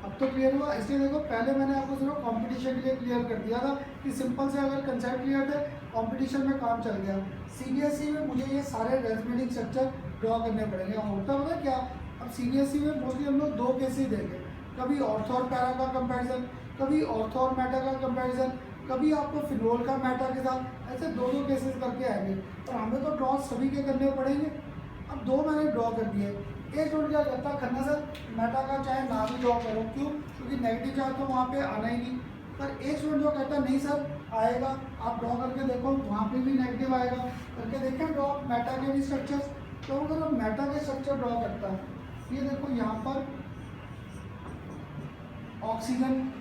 अब तो क्लियर हुआ। इसलिए देखो पहले मैंने आपको सिर्फ कंपटीशन के लिए क्लियर कर दिया था कि सिंपल से अगर कंसेप्ट क्लियर थे, कंपटीशन में काम चल गया। CBSE में मुझे ये सारे रेजोनेटिंग स्ट्रक्चर ड्रॉ करने पड़ेंगे। होता पता क्या, अब CBSE में मोस्टली हम लोग 2 केस ही देंगे, कभी ऑर्थो और पैरा का कंपैरिजन, कभी ऑर्थो और मेटा का कंपैरिजन, कभी आपको फिनोल का मेटा के साथ, ऐसे 2-2 केसेस करके आएंगे। और हमें तो ड्रॉ सभी के करने पड़ेंगे। अब 2 मैंने ड्रॉ कर दिए। एक स्टूडेंट क्या कहता है, खन्ना सर मेटा का चाहे ना भी ड्रॉ करो, क्यों, क्योंकि नेगेटिव चार्ज तो वहाँ पे आना ही नहीं। पर एक स्टूडेंट जो कहता है नहीं सर आएगा, आप ड्रॉ करके देखो वहाँ पे भी नेगेटिव आएगा, करके देखें ड्रॉ मेटा के भी स्ट्रक्चर्स। तो अगर हम मेटा के स्ट्रक्चर ड्रॉ करता है, ये देखो यहाँ पर ऑक्सीजन,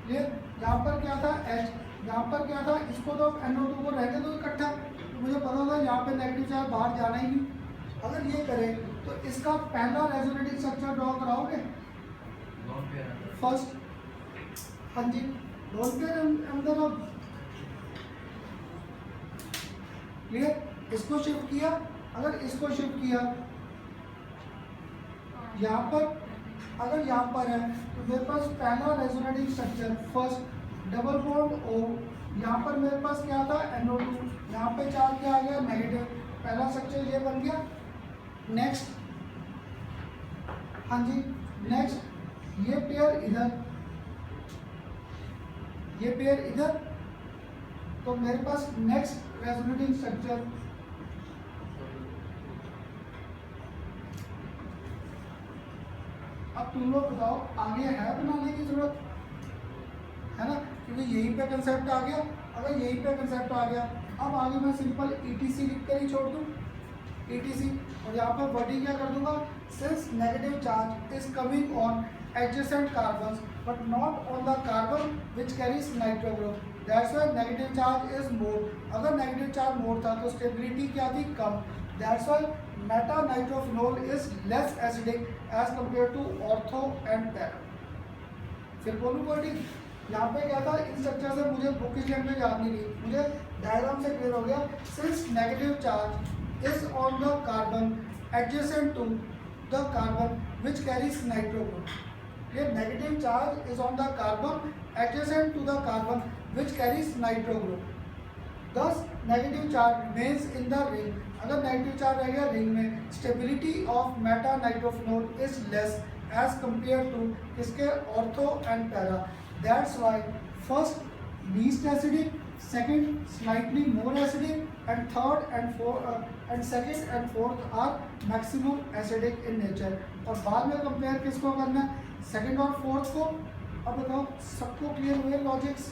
ये यहाँ पर क्या था H, यहाँ पर क्या था, इसको तो NO2 को रहने दो इकट्ठा, तो मुझे पता था यहाँ पे नेगेटिव चार्ज बाहर जाना ही नहीं। अगर ये करें तो इसका पहला रेजोनेटिंग स्ट्रक्चर ड्रॉ कराओगे फर्स्ट, हाँ जी लोन पेयर अंदर। अब क्लियर, इसको शिफ्ट किया, अगर इसको शिफ्ट किया यहाँ पर, अगर यहाँ पर है तो मेरे पास पहला resonating structure first double bond O, यहाँ पर मेरे पास क्या था NO2, यहाँ पे चार्ज क्या आ गया नेगेटिव, पहला स्ट्रक्चर ये बन गया। नेक्स्ट हाँ जी, नेक्स्ट ये पेयर इधर, ये पेयर इधर, तो मेरे पास नेक्स्ट रेजोनेटिंग स्ट्रक्चर अब तुम लोग बताओ आगे है बनाने की जरूरत है ना, क्योंकि यहीं पे कंसेप्ट आ गया। अगर यहीं पे कंसेप्ट आ गया, अब आगे मैं सिंपल ETC लिख कर ही छोड़ दूँ, ETC, और यहाँ पर वर्डिंग क्या कर दूंगा, since negative charge is coming on adjacent carbons but not on the carbon which carries nitro group, that's why negative charge is more. अगर नेगेटिव चार्ज मोर था तो स्टेबिलिटी क्या थी, कम, that's why meta nitrophenol is less acidic as compare to ortho and para. फिर बोलूँ wording, यहाँ पे क्या था, इन स्ट्रक्चर से मुझे बुक की लैंग्वेज याद नहीं रही, मुझे डायग्राम से क्लियर हो गया। Since negative charge is on the carbon adjacent to the carbon which carries nitro group, ये negative charge is on the carbon adjacent to the carbon which carries nitro group, this negative charge remains in the ring. अगर negative charge रह गया ring में, stability of meta nitrophenol is less as compare to किसके, ortho and para, that's why first least acidic, second slightly more acidic and third and second and fourth are maximum acidic in nature. और बाद में compare किसको करना है, second और fourth को। अब बताओ सबको क्लियर हुए लॉजिक्स,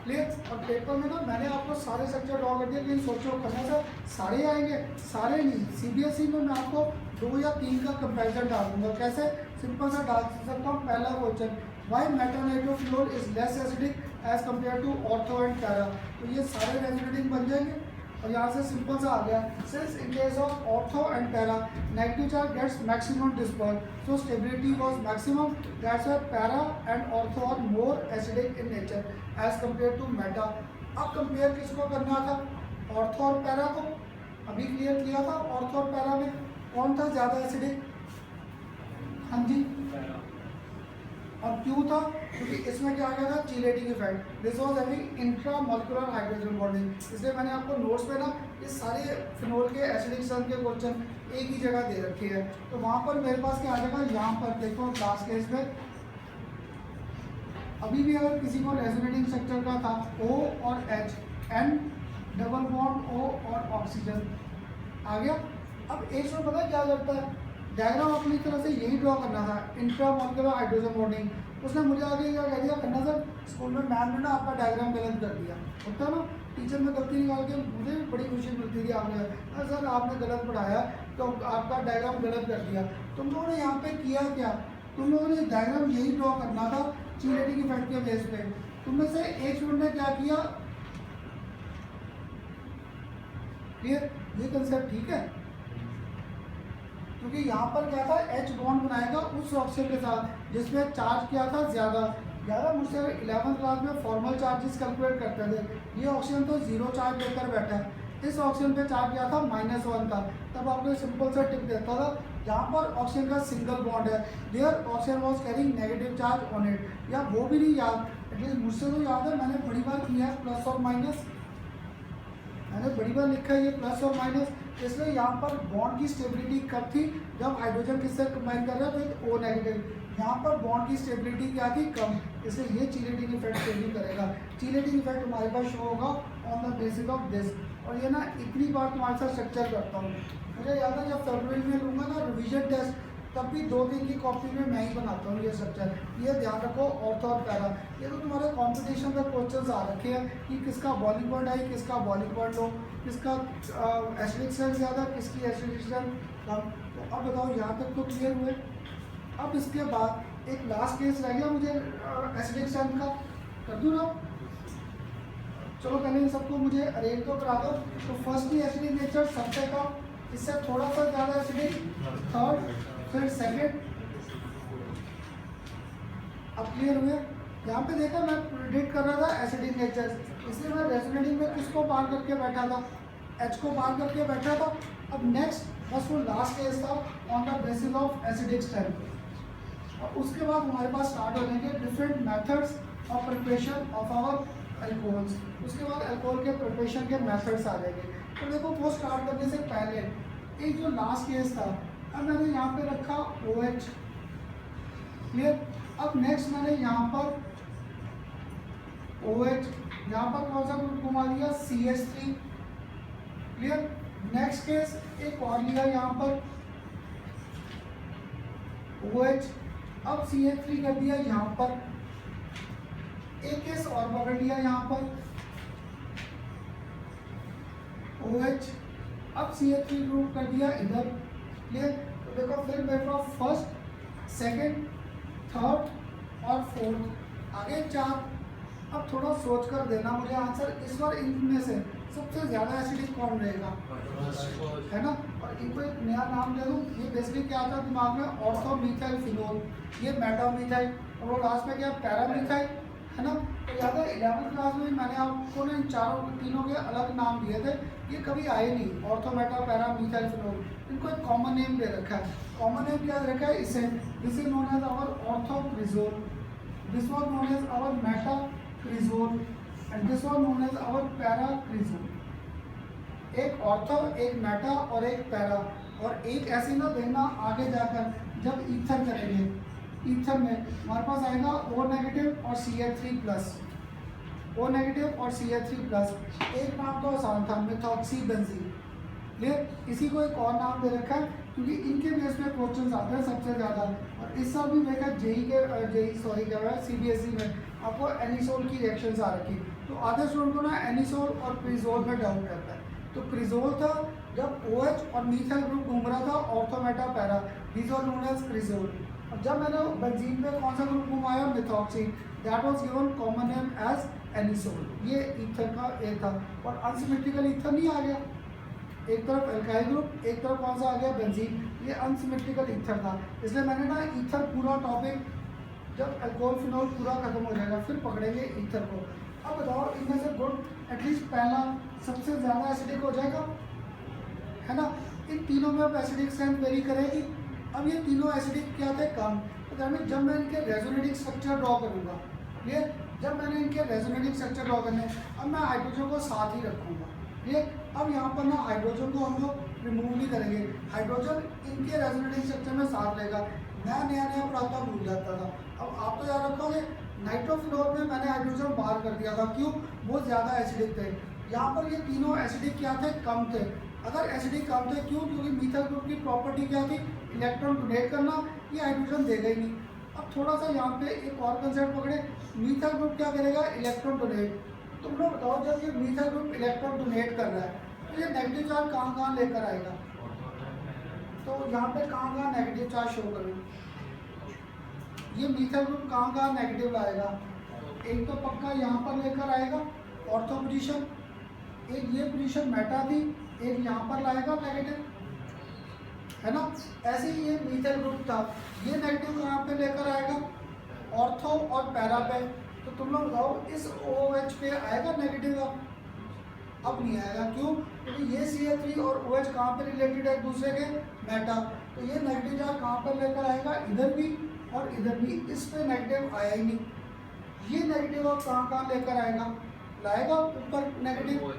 क्लियर। और पेपर में ना मैंने आपको सारे स्ट्रक्चर ड्रॉ कर दिए, लेकिन सोचो करना था सारे आएंगे, सारे नहीं, CBSE में मैं आपको 2 या 3 का कंपैरिजन डाल दूंगा। कैसे, सिंपल सा डाल सकता हूँ। पहला question, why meta nitrophenol is less acidic as compared to ortho and para, तो ये सारे रेजोनेटिंग बन जाएंगे। और यहाँ से सिंपल सा आ गया, since in case of ortho and para negative charge gets maximum disperse so stability was maximum, that's why para and ortho are more acidic in nature as compared to meta. अब compare किसको करना था, ortho और para को। अभी clear किया था ortho और पैरा में कौन था ज़्यादा एसिडिक, हाँ जी, और क्यों था, क्योंकि इसमें क्या आ गया था, chelating effect, this was having intramolecular hydrogen bonding. इसलिए मैंने आपको नोट्स में ना ये सारे फिनोल के एसिडिक स्ट्रेंथ के क्वेश्चन एक ही जगह दे रखे हैं। तो वहाँ पर मेरे पास क्या आ जाएगा, यहाँ पर देखो क्लास केस में अभी भी अगर किसी को रेजोनेटिंग स्ट्रक्चर का था O और H, N double bond O और ऑक्सीजन आ गया। अब एक में पता क्या करता है, डायग्राम अपनी तरह से यही ड्रॉ करना था, इंट्रामोलिकुलर हाइड्रोजन बॉन्डिंग। उसने मुझे आगे क्या कह दिया, करना सर स्कूल में मैम ने ना आपका डायग्राम गलत कर दिया, होता ना, टीचर ने गलती निकाल के, मुझे भी बड़ी खुशी मिलती थी, आपने सर आपने गलत पढ़ाया तो आपका डायग्राम गलत कर दिया। तुम लोगों ने यहाँ पे किया क्या, तुम लोगों ने डायग्राम यही ड्रॉ करना था चीलेटिंग इफेक्ट के बेस पे। तुमने से एक स्टूडेंट ने क्या किया, क्लियर, ये कंसेप्ट ठीक है, क्योंकि यहाँ पर क्या था, H बॉन्ड बनाएगा उस ऑक्सीजन के साथ जिसमें चार्ज क्या था, ज़्यादा। मुझसे 11th क्लास में फॉर्मल चार्जेस कैलकुलेट करते थे, ये ऑक्सीजन तो 0 चार्ज लेकर बैठा है, इस ऑक्सीजन पे चार्ज क्या था, -1 था। तब आपको सिंपल सा टिप देता था, जहाँ पर ऑक्सीजन का सिंगल बॉन्ड है, there oxygen was carrying negative charge on it, या वो भी नहीं याद, एटलीस्ट मुझसे तो याद है, मैंने बड़ी बार किया है प्लस और माइनस, मैंने बड़ी बार लिखा है ये प्लस और माइनस। इसलिए यहाँ पर बॉन्ड की स्टेबिलिटी कब थी, जब हाइड्रोजन किससे कंबाइन कर रहा है विद O नेगेटिव, यहाँ पर बॉन्ड की स्टेबिलिटी क्या थी, कम, इसलिए ये चीलेटिंग इफेक्ट से भी करेगा। चीलेटिंग इफेक्ट हमारे पास शो होगा on the basis of this. और ये ना इतनी बार तुम्हारे साथ स्ट्रक्चर करता हूँ, मुझे याद है जब फरवरी में लूँगा ना रिविजन टेस्ट, तब भी 2-3 की कॉपी में मैं ही बनाता हूँ ये स्ट्रक्चर। ये ध्यान रखो, ऑर्थो और पैरा, ये तो तुम्हारे कॉम्पिटिशन में क्वेश्चन आ रखे हैं कि किसका बॉलिंग पॉइंट हाई, किसका बॉलिंग पॉइंट लो, किसका एसिडिक स्ट्रेंथ ज़्यादा, किसकी एसिडिक स्ट्रेंथ कम। तो अब बताओ यहाँ तक तो क्लियर हुए। अब इसके बाद एक लास्ट केस रह गया मुझे एसिडिक स्ट्रेंथ का, कर दूँ ना, चलो पहले इन सबको मुझे अरेंज तो करा दो। तो फर्स्ट की एसिडिक नेचर सबसे कम, इससे थोड़ा सा ज़्यादा एसिडिक थर्ड, फिर सेकेंड। अब क्लियर हुए, यहाँ पे देखा मैं प्रिडिक्ट कर रहा था एसिडिक नेचर, इसलिए मैं रेजोनेटिंग में किसको पार करके बैठा था, H को पार करके बैठा था। अब नेक्स्ट बस वो लास्ट केस था on the basis of acidic strength. और उसके बाद हमारे पास स्टार्ट हो जाएंगे different methods of preparation of our alcohols. उसके बाद एल्कोहल के प्रिपरेशन के मेथड्स आ जाएंगे। तो देखो वो स्टार्ट करने से पहले एक जो लास्ट केस था, अब मैंने यहाँ पे रखा OH, क्लियर। अब नेक्स्ट मैंने यहाँ पर OH, यहाँ पर कौन सा ग्रुप घुमा दिया, CH3, क्लियर। नेक्स्ट केस एक और लिया यहाँ पर OH, अब CH3 कर दिया यहाँ पर, एक केस और पकड़ लिया यहाँ पर OH, अब CH3 ग्रुप कर दिया इधर, क्लियर। तो देखो फिर मेरे पास फर्स्ट, सेकंड, थर्ड और फोर्थ आगे 4। अब थोड़ा सोच कर देना मुझे आंसर, इस बार इनमें से सबसे ज़्यादा एसिडिक कौन रहेगा, है ना। और इनको एक नया नाम दे दूँ, ये बेसिकली क्या आता है दिमाग में, ऑर्थो मिथाइल फिनोल, ये मेटामिथाइल, और वो लास्ट में क्या पैरामिथाइल, है ना। तो याद है 11th क्लास में मैंने आपको ना इन तीनों के अलग नाम दिए थे, ये कभी आए नहीं, ortho meta para methyl phenol, इनको एक कॉमन नेम दे रखा है। कॉमन नेम क्या दे रखा है इसे, this is known as our orthocresol, this was known as our metacresol and this was known as our paracresol. एक ऑर्थो, एक मेटा और एक पैरा, और एक ऐसे ना देखना आगे जाकर जब ईथर करेंगे, ईथर में हमारे पास आएगा O नेगेटिव और CH3 प्लस, O नेगेटिव और CH3 प्लस। एक नाम तो आसान था, मेथॉक्सीबेंजीन, क्लियर। इसी को एक और नाम दे रखा है क्योंकि इनके बेस पे क्वेश्चंस आते हैं सबसे ज़्यादा। और इस साल भी देखा CBSE में आपको एनिसोल की रिएक्शंस आ रखी, तो आधे स्टूडेंट को ना एनिसोल और क्रिजोल में डाउट रहता है। तो क्रिजोल था जब OH और मिथाइल ग्रुप घूम रहा था, orthometa para, these are known as cresol. और जब मैंने बेंजीन पे कौन सा ग्रुप घुमाया, methoxy, that was given common name as anisole. ये ईथर का ए था, और अनसिमेट्रिकल ईथर नहीं आ गया, एक तरफ एल्काइल ग्रुप, एक तरफ कौन सा आ गया, बेंजीन, ये अनसिमेट्रिकल ईथर था। इसलिए मैंने ना ईथर पूरा टॉपिक, जब अल्कोहल फिनोल पूरा खत्म हो जाएगा फिर पकड़ेंगे ईथर को। अब बताओ इनमें से गुड एटलीस्ट पहला सबसे ज़्यादा एसिडिक हो जाएगा, है ना। इन तीनों में अब एसिडिक स्ट्रेंथ वेरी करेगी। अब ये तीनों एसिडिक क्या थे, कम, तो जब मैं इनके रेजोनेटिक स्ट्रक्चर ड्रॉ करूँगा, ये जब मैंने इनके रेजोनेटिक स्ट्रक्चर ड्रॉ करने, अब मैं हाइड्रोजन को साथ ही रखूँगा, ये। अब यहाँ पर ना हाइड्रोजन को हम लोग रिमूव नहीं करेंगे, हाइड्रोजन इनके रेजोनेटिक स्ट्रक्चर में साथ रहेगा। मैं नया पढ़ाता भूल जाता था, अब आप तो याद रखोगे, नाइट्रोफिनोल में मैंने हाइड्रोजन बाहर कर दिया था, क्यों, वो ज़्यादा एसिडिक थे। यहाँ पर ये तीनों एसिडिक क्या थे, कम थे। अगर एसिडिक कम थे क्यों, क्योंकि मिथाइल ग्रुप की प्रॉपर्टी क्या थी, इलेक्ट्रॉन डोनेट करना, ये हाइड्रोजन देगा ही नहीं। अब थोड़ा सा यहाँ पे एक और कंसेप्ट पकड़े, मिथाइल ग्रुप क्या करेगा, इलेक्ट्रॉन डोनेट। तुम लोग बताओ जब ये मिथाइल ग्रुप इलेक्ट्रॉन डोनेट कर रहा है तो ये नेगेटिव चार्ज कहाँ लेकर आएगा, तो यहाँ पे कहाँ नेगेटिव चार्ज शो करें, ये मिथाइल ग्रुप कहाँ नेगेटिव लाएगा, एक तो पक्का यहाँ पर लेकर आएगा ऑर्थो पोजीशन, एक ये पोजीशन मेटा थी, एक यहाँ पर लाएगा नेगेटिव, है ना। ऐसे ही ये मिथाइल ग्रुप था, ये नेगेटिव कहाँ पे लेकर आएगा, ऑर्थो और पैरा पे। तो तुम लोग बताओ इस OH पे आएगा नेगेटिव, अब नहीं आएगा, क्यों, क्योंकि ये CH3 और OH कहाँ पे रिलेटेड है एक दूसरे के, मेटा। तो ये नेगेटिव चार्ज कहाँ पर लेकर आएगा, इधर भी और इधर भी, इस पे नेगेटिव आया ही नहीं। ये नेगेटिव अब कहाँ लेकर आएगा, लाएगा ऊपर नेगेटिव,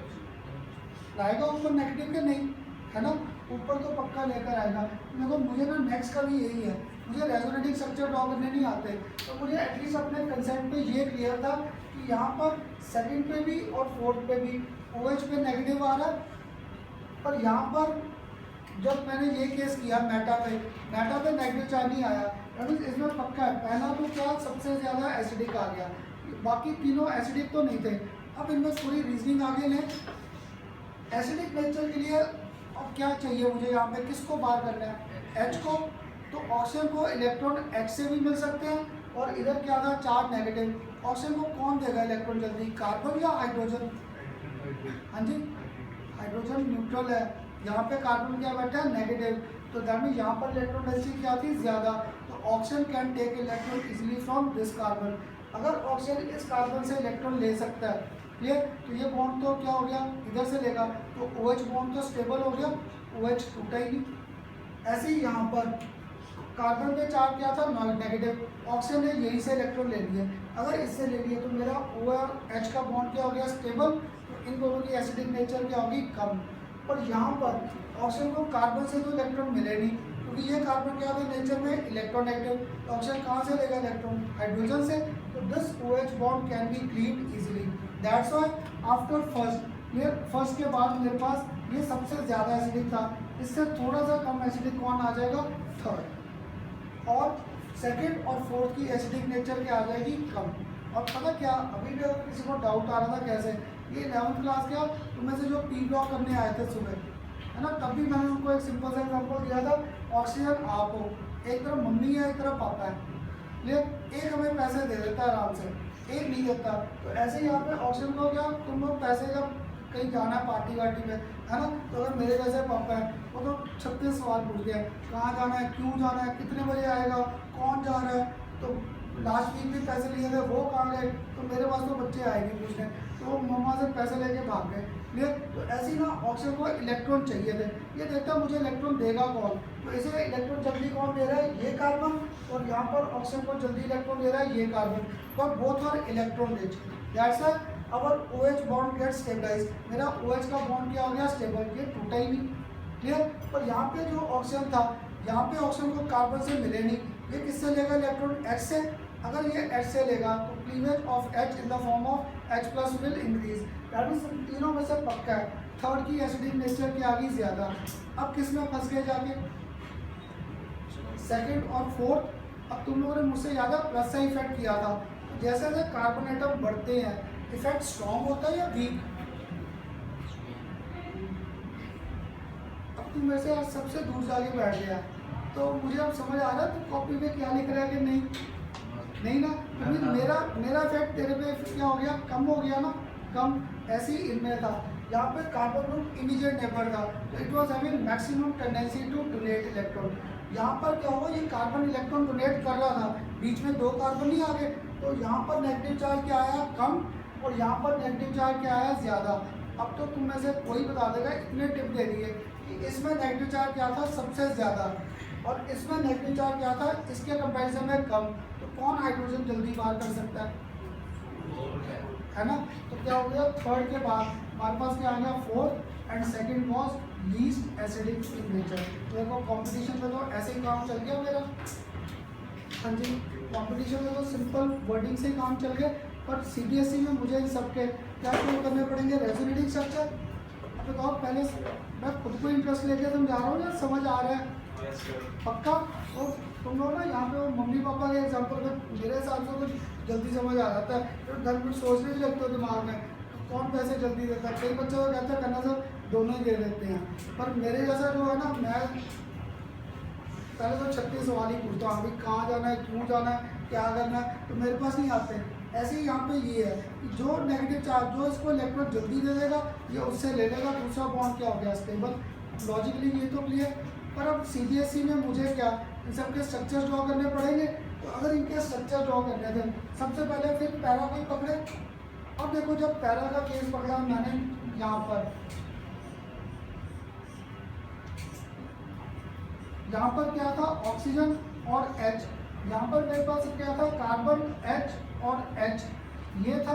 लाएगा ऊपर नेगेटिव के नहीं, है ना, ऊपर तो पक्का लेकर आएगा। देखो मुझे ना नेक्स्ट का भी यही है, मुझे रेजोनेटिक स्ट्रक्चर ड्रॉ करने नहीं आते, तो मुझे एटलीस्ट अपने कंसेप्ट पे ये क्लियर था कि यहाँ पर सेकंड पे भी और फोर्थ पे भी OH पे नेगेटिव आ रहा है, पर यहाँ पर जब मैंने ये केस किया मेटा पे नेगेटिव चार्ज नहीं आया, इसमें पक्का है पहला तो क्या सबसे ज़्यादा एसिडिक आ गया, बाकी तीनों एसिडिक तो नहीं थे। अब इनमें पूरी रीजनिंग आगे लें, एसिडिक नेचर के लिए अब क्या चाहिए मुझे, यहाँ पे किसको बाहर करना है, H को, तो ऑक्सीजन को इलेक्ट्रॉन H से भी मिल सकते हैं, और इधर क्या था चार्ज नेगेटिव, ऑक्सीजन को कौन देगा इलेक्ट्रॉन जल्दी, कार्बन या हाइड्रोजन, हाँ जी हाइड्रोजन न्यूट्रल है, यहाँ पे कार्बन क्या बैठा है नेगेटिव, तो दैट मीन यहाँ पर इलेक्ट्रॉन डेंसिटी क्या थी ज़्यादा, तो oxygen can take electron easily from this carbon. अगर ऑक्सीजन इस कार्बन से इलेक्ट्रॉन ले सकता है, क्लियर, तो ये बॉन्ड तो क्या हो गया इधर से लेगा, तो OH बॉन्ड तो स्टेबल हो गया, OH टूटा ही नहीं। ऐसे ही यहाँ पर कार्बन पे चार्ज क्या था नेगेटिव, ऑक्सीजन ने यहीं से इलेक्ट्रॉन ले लिए, अगर इससे ले लिए तो मेरा O और H का बॉन्ड क्या हो गया स्टेबल, तो इन दोनों की एसिडिक नेचर क्या होगी कम। पर यहाँ पर ऑक्सीजन को कार्बन से तो इलेक्ट्रॉन मिले नहीं, तो क्योंकि ये कार्बन क्या होता है नेचर में इलेक्ट्रोनेगेटिव, तो ऑक्सीजन कहाँ से लेगा इलेक्ट्रॉन, हाइड्रोजन से, तो this OH bond can be cleaned easily. That's why after first, ये फर्स्ट के बाद मेरे पास ये सबसे ज़्यादा एसिडिक था, इससे थोड़ा सा कम एसिडिक कौन आ जाएगा, थर्ड, और सेकंड और फोर्थ की एसिडिक नेचर क्या आ जाएगी, कम। और पता क्या, अभी भी अगर किसी को डाउट आ रहा था कैसे, ये 11th क्लास क्या उनमें से जो पी ब्लॉक करने आए थे सुबह, है ना, तब भी मैंने उनको एक सिंपल सा एग्जाम्पल दिया था, ऑक्सीजन आप हो, एक तरफ मम्मी है एक तरफ पापा है, लेकिन एक हमें पैसे दे देता है आराम से, एक नहीं देता। तो ऐसे ही यहाँ पे ऑक्सीजन को क्या, तुम लोग पैसे जब कहीं जाना है पार्टी वार्टी में, है ना, तो अगर मेरे जैसे पापा है वो तो 36 सवाल पूछते हैं, कहाँ जाना है, क्यों जाना है, कितने बजे आएगा, कौन जा रहा है, तो लास्ट वीक भी पैसे लिए थे वो कहाँ गए, तो मेरे पास तो बच्चे आए नहीं पूछने, तो मम्मा से पैसे लेके भाग गए। क्लियर, तो ऐसे ही ना ऑक्सीजन को इलेक्ट्रॉन चाहिए थे, ये देखता मुझे इलेक्ट्रॉन देगा कौन, तो इसे इलेक्ट्रॉन जल्दी कौन दे रहा है, ये कार्बन, और यहाँ पर ऑक्सीजन को जल्दी इलेक्ट्रॉन दे रहा है ये कार्बन, तो both are electron rich, that's why our OH bond get stabilise, मेरा OH का बॉन्ड क्या हो गया, स्टेबल, ये टूटा ही नहीं। क्लियर, पर यहाँ पे जो ऑक्सीजन था, यहाँ पे ऑक्सीजन को कार्बन से मिले नहीं, ये किससे लेगा इलेक्ट्रॉन, H से, अगर ये H से लेगा तो cleavage of H in the form of H+ will increase, that means तीनों में से पक्का है थर्ड की एसिडिक नेचर की आ गई ज़्यादा। अब किस में फंस गए जाके, सेकंड और फोर्थ। अब तुम लोगों ने मुझसे ज़्यादा प्लस का इफेक्ट किया था, तो जैसे जैसे कार्बन एटम बढ़ते हैं इफेक्ट स्ट्रॉन्ग होता है या वीक, अब तुम वैसे आज सबसे दूर जाके बैठ गया, तो मुझे अब समझ आ रहा है तुम कॉपी पे क्या लिख रहा है कि नहीं, नहीं ना, क्योंकि मेरा इफेक्ट तेरे पे क्या हो गया, कम हो गया ना, कम। ऐसे ही इनमें था, यहाँ पे कार्बन ग्रुप इमीडिएट नेबर था, तो it was having maximum tendency to donate electron. यहाँ पर क्या हुआ, ये कार्बन इलेक्ट्रॉन डोनेट कर रहा था, बीच में दो कार्बन नहीं आ गए, तो यहाँ पर नेगेटिव चार्ज क्या आया, कम, और यहाँ पर नेगेटिव चार्ज क्या आया, ज़्यादा। अब तो तुम में से कोई बता देगा, इतने टिप दे दिए कि इसमें नेगेटिव चार्ज क्या था, सबसे ज़्यादा, और इसमें नेगेटिव चार्ज क्या था, इसके कंपैरिजन में कम, तो कौन हाइड्रोजन जल्दी बाहर कर सकता है ना। तो क्या हो गया, थर्ड के बाद हमारे पास क्या आ गया, fourth, and second was least acidic in nature. तो देखो कंपटीशन में तो ऐसे ही काम चल गया मेरा, हाँ जी, कंपटीशन में तो सिंपल वर्डिंग से ही काम चल गया, पर CBSE में मुझे इन सबके क्या शुरू करने पड़ेंगे, रेजोनेटिंग स्ट्रक्चर। अब बताओ, पहले मैं खुद को इंटरेस्ट लेके समझा रहा हूँ या समझ आ रहा है पक्का। और तुम लोग ना यहाँ पे वो मम्मी पापा के एग्जाम्पल में मेरे हिसाब से कुछ जल्दी समझ आ जाता है, तो घर में सोचने नहीं लगते हो दिमाग में, कौन पैसे जल्दी देता है, कई बच्चों को कहते हैं करना सर दोनों ही दे देते हैं, पर मेरे जैसा जो है ना, मैं पहले तो 36 सवाल ही पूछता हूँ, अभी कहाँ जाना है, क्यों जाना है, क्या करना है, तो मेरे पास नहीं आते। ऐसे ही यहाँ पे ये है कि जो नेगेटिव चार्ज, जो इसको इलेक्ट्रॉन जल्दी दे देगा, ये उससे ले लेगा, दूसरा बॉन्ड क्या हो गया, स्टेबल। लॉजिकली ये तो क्लियर, पर अब CBSE में मुझे क्या इन सबके स्ट्रक्चर ड्रॉ करने पड़ेंगे, तो अगर इनके स्ट्रक्चर ड्रॉ करने थे सबसे पहले फिर पैरा को ही पकड़े। अब देखो, जब पैरा का केस पकड़ा मैंने, यहाँ पर क्या था, ऑक्सीजन और H, यहाँ पर मेरे पास क्या था, कार्बन, H और H, ये था।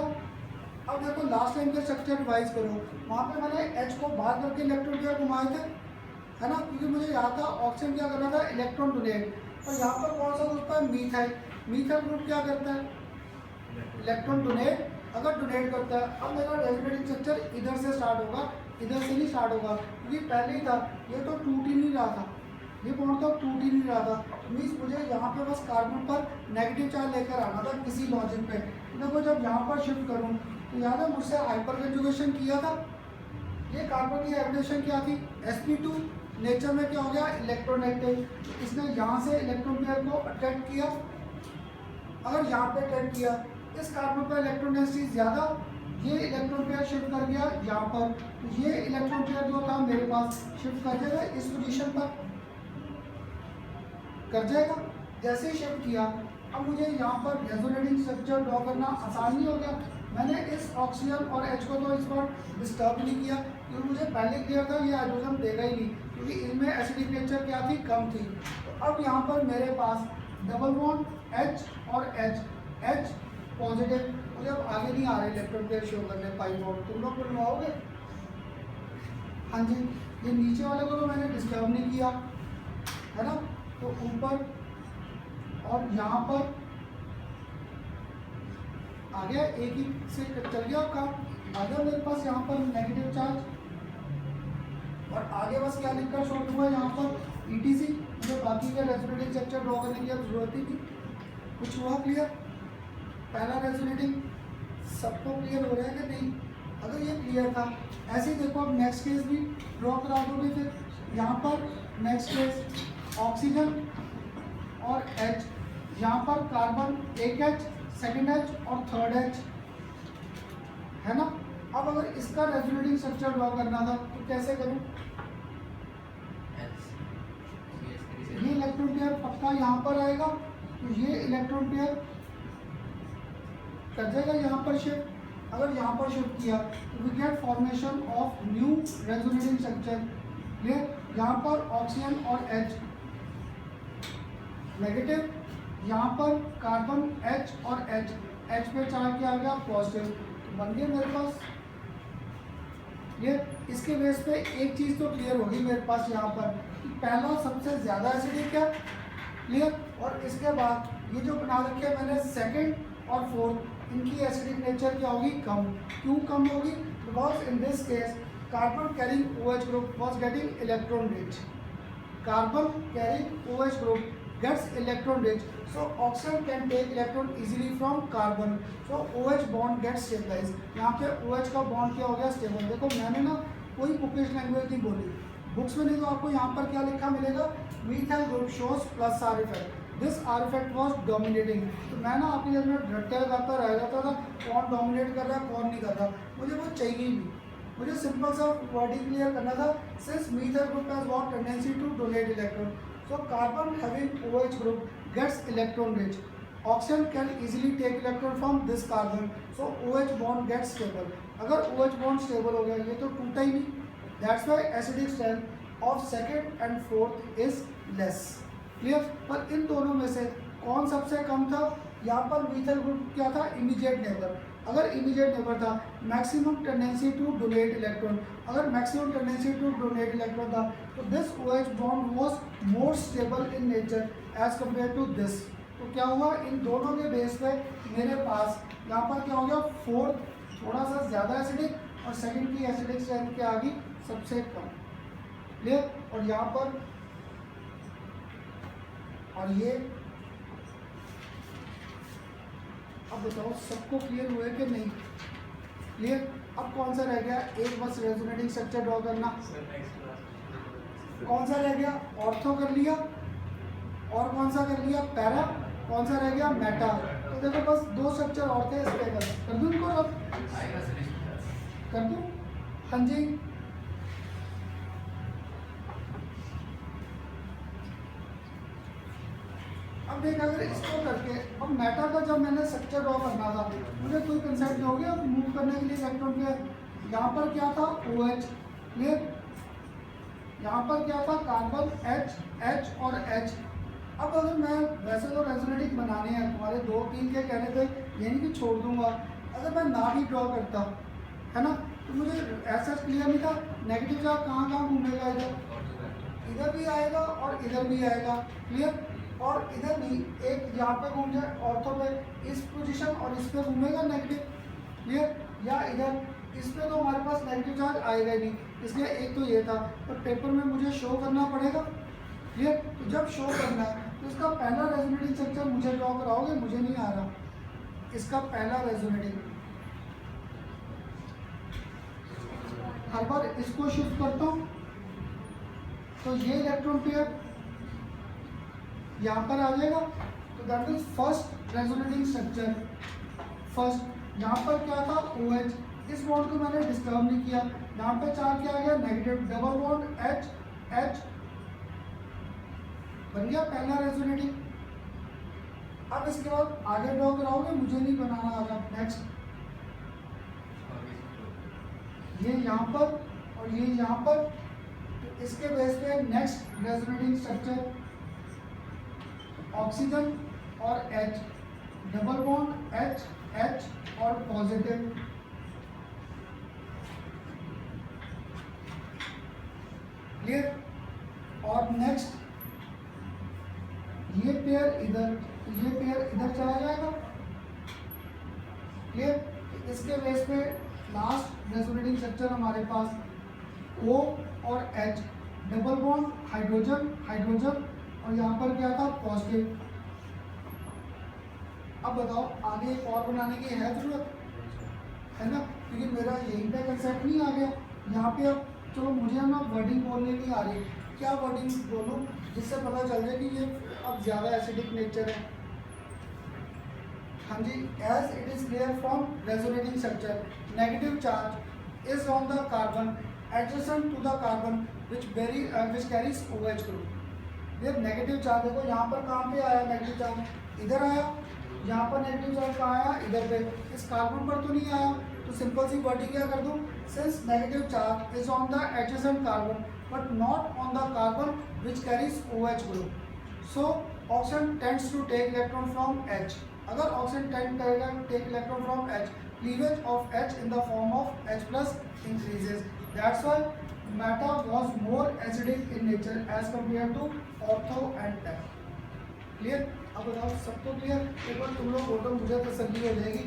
अब देखो लास्ट टाइम के स्ट्रक्चर रिवाइज करो, वहाँ पे मैंने H को बाहर करके इलेक्ट्रॉन पेयर घुमाए थे, है ना, क्योंकि मुझे याद था ऑक्सीजन क्या करना था, इलेक्ट्रॉन डोनेट। और यहाँ पर कौन सा ग्रुप है, मीथाइल। मीथाइल ग्रुप क्या करता है, इलेक्ट्रॉन डोनेट, अगर डोनेट करता है। अब मेरा रेजोनेटिंग स्ट्रक्चर इधर से स्टार्ट होगा, इधर से नहीं स्टार्ट होगा, क्योंकि पहले ही था, ये तो टूट ही नहीं रहा था, ये बॉन्ड तो टूट ही नहीं रहा था। मीन्स मुझे यहाँ पे बस कार्बन पर नेगेटिव चार्ज लेकर आना था किसी लॉजिक पे। देखो जब यहाँ पर शिफ्ट करूँ तो याद है मुझसे हाइपर कंजुगेशन किया था, ये कार्बन की एब्रेशन क्या थी, sp2, नेचर में क्या हो गया, इलेक्ट्रोनेगेटिव। इसने यहाँ से इलेक्ट्रॉन पेयर को अट्रैक्ट किया, अगर यहाँ पे अट्रैक्ट किया, इस कार्बन पर इलेक्ट्रॉन डेंसिटी ज़्यादा, ये इलेक्ट्रॉन पेयर शिफ्ट कर गया यहाँ पर, ये इलेक्ट्रॉन पेयर जो था मेरे पास शिफ्ट कर जाएगा इस पोजीशन पर, कर जाएगा। जैसे ही शिफ्ट किया, अब मुझे यहाँ पर रेजोनेटिंग स्ट्रक्चर ड्रॉ करना आसान नहीं हो गया। मैंने इस ऑक्सीजन और H को तो इस बार डिस्टर्ब नहीं किया, क्योंकि मुझे पहले क्लियर था ये हाइड्रोजन देगा ही नहीं, क्योंकि इनमें एसिडिक नेचर क्या थी, कम थी। तो अब यहाँ पर मेरे पास डबल बॉन्ड H और H पॉजिटिव, मुझे अब आगे नहीं आ रहे इलेक्ट्रॉन पेयर शो करने, पाई बॉन्ड तुम लोग बनवाओगे, हाँ जी। ये नीचे वाले को तो मैंने डिस्टर्ब नहीं किया, है ना। तो ऊपर और यहाँ पर आ गया, एक ही से चल गया काम। अगर मेरे पास यहाँ पर नेगेटिव चार्ज और आगे बस क्या लिखकर छोड़ दूंगा यहाँ पर ETC। मुझे बाकी का रेजोनेटिंग स्ट्रक्चर ड्रॉ करने की अब जरूरत ही थी। कुछ हुआ क्लियर? पहला रेजोनेटिंग सबको क्लियर हो रहा है कि नहीं? अगर ये क्लियर था, ऐसे ही देखो अब नेक्स्ट केस भी ड्रॉ करा दोगे। फिर यहाँ पर नेक्स्ट केस ऑक्सीजन और H, यहाँ पर कार्बन एक H, सेकेंड H और थर्ड H, है ना। अब अगर इसका रेजोनेटिंग स्ट्रक्चर ड्रॉ करना था तो कैसे करूँ? ये इलेक्ट्रॉन पेयर पक्का यहाँ पर आएगा, तो ये इलेक्ट्रॉन पेयर कर जाएगा यहाँ पर शिफ्ट। अगर यहाँ पर शिफ्ट किया तो we get formation of new resonating structure. ये यहाँ पर ऑक्सीजन और H नेगेटिव, यहाँ पर कार्बन H और H पे चार्ज क्या आ गया? पॉजिटिव। तो बन गया मेरे पास ये। इसके बेस पे एक चीज़ तो क्लियर होगी मेरे पास यहाँ पर कि पहला सबसे ज़्यादा एसिडिक है, क्लियर। और इसके बाद ये जो बना रखे हैं मैंने सेकंड और फोर्थ, इनकी एसिडिक नेचर क्या होगी? कम। क्यों कम होगी? Because in this case carbon carrying OH group was getting electron rich. Carbon carrying OH group gets electron rich, so oxygen can take electron easily from carbon, so OH bond gets stabilized। यहाँ पे OH का bond क्या हो गया? Stable. देखो मैंने ना कोई बुकिश लैंग्वेज नहीं बोली, बुक्स में नहीं तो आपको यहाँ पर क्या लिखा मिलेगा? methyl group shows plus R effect, this R effect was dominating। तो मैं ना आपकी जब मैं रट्टे लगाता रह जाता था कौन डोमिनेट कर रहा है कौन नहीं कर रहा, मुझे वो चाहिए भी। मुझे सिंपल सा वर्डिंग क्लियर करना था। Since methyl group has got tendency to donate electron, so carbon having OH group gets electron rich, oxygen can easily take electron from this carbon, so OH bond gets stable। अगर OH bond stable हो गया, ये तो टूटा ही नहीं, that's why acidic strength of second and fourth is less। Clear? पर इन दोनों में से कौन सबसे कम था? यहाँ पर मिथाइल ग्रुप क्या था? Immediate neighbour. अगर इमीडिएट नेबर था, maximum tendency to donate electron, अगर maximum tendency to donate electron था तो this OH bond was more stable in nature as compare to this. तो क्या हुआ? इन दोनों के बेस पे मेरे पास यहाँ पर क्या हो गया? फोर्थ थोड़ा सा ज़्यादा एसिडिक और सेकंड की एसिडिक स्ट्रेंथ क्या आ गई? सबसे कम। क्लियर? और यहाँ पर और ये अब बताओ सबको क्लियर हुआ है कि नहीं? क्लियर? अब कौन सा रह गया? एक बस रेजोनेटिंग स्ट्रक्चर ड्रॉ करना। कौन सा रह गया? ऑर्थो कर लिया, और कौन सा कर लिया? पैरा। कौन सा रह गया? मेटा। तो देखो बस दो स्ट्रक्चर और थे, इस पे कर दूँ इनको? अब कर दूँ? हाँ जी। अब देख, अगर इसको करके अब मेटा का जब मैंने स्ट्रक्चर ड्रॉ करना था, मुझे कोई कंसेप्ट हो गया मूव करने के लिए इलेक्ट्रॉन पे। यहाँ पर क्या था? OH। क्लियर? यहाँ पर क्या था? कार्बन H और H। अब अगर मैं वैसे तो रेजोनेटिंग बनाने हैं तुम्हारे 2-3 के कहने पे, ये नहीं कि छोड़ दूंगा। अगर मैं ना भी ड्रॉ करता, है ना, तो मुझे ऐसा क्लियर नहीं था नेगेटिव चार्ज कहाँ कहाँ घूमेगा। इधर भी आएगा और इधर भी आएगा। क्लियर? और इधर भी एक यहाँ पे घूम जाए ऑर्थो पे, इस पोजीशन और इस पे घूमेगा नेगेटिव। क्लियर? या इधर इस पे तो हमारे पास नेगेटिव चार्ज आएगा ही नहीं, इसलिए एक तो ये था। तो पेपर में मुझे शो करना पड़ेगा। क्लियर? तो जब शो करना है तो इसका पहला रेजोनेटिंग स्ट्रक्चर मुझे ड्रॉ कराओगे, मुझे नहीं आ रहा इसका पहला रेजोनेटिंग। हर बार इसको शिफ्ट करता हूँ तो ये इलेक्ट्रॉन पेयर यहाँ पर आ जाएगा। तो that is first resonating structure. First यहाँ पर क्या था? OH। इस बॉन्ड को मैंने डिस्टर्ब नहीं किया। यहाँ पे चार्ज क्या आ गया? नेगेटिव। डबल बॉन्ड H बन गया पहला रेजोनेटिंग। अब इसके बाद आगे ड्रॉ कराओगे, मुझे नहीं बनाना आ रहा। नेक्स्ट ये यहाँ पर और ये यहाँ पर, तो इसके बेस पे नेक्स्ट रेजोनेटिंग स्ट्रक्चर ऑक्सीजन और H, डबल बॉन्ड H और पॉजिटिव। क्लियर? और नेक्स्ट क्लियर। इसके बेस पे लास्ट रेजोनेटिंग स्ट्रक्चर हमारे पास O और H, double bond hydrogen hydrogen, और यहाँ पर क्या था पॉजिटिव। अब बताओ आगे एक और बनाने की है जरूरत, है ना, क्योंकि मेरा यहीं पे कंसेप्ट नहीं आ गया यहाँ पे। अब चलो मुझे ना वर्डिंग बोलने नहीं आ रही, क्या वर्डिंग बोलूँ जिससे पता चल जाए कि ये अब ज़्यादा एसिडिक नेचर है। हाँ जी, as it is clear from resonating structure, negative charge is on the carbon adjacent to the carbon which carries OH group. ये नेगेटिव चार्ज देखो यहाँ पर कहाँ पे आया नेगेटिव चार्ज, इधर आया, यहाँ पर नेगेटिव चार्ज कहाँ आया इधर पे, इस कार्बन पर तो नहीं आया। तो सिंपल सी वर्डिंग क्या कर दूँ, since negative charge is on the adjacent carbon but not on the carbon which carries OH group, so oxygen tends to take electron from H। अगर ऑक्सीजन टेंड करेगा take electron from H, cleavage of H in the form of H plus increases. That's why meta was more acidic in nature as compared to ortho and tap. Clear. अब बताओ सबको clear, एक बार तुम लोग बोल दो मुझे तसल्ली हो जाएगी।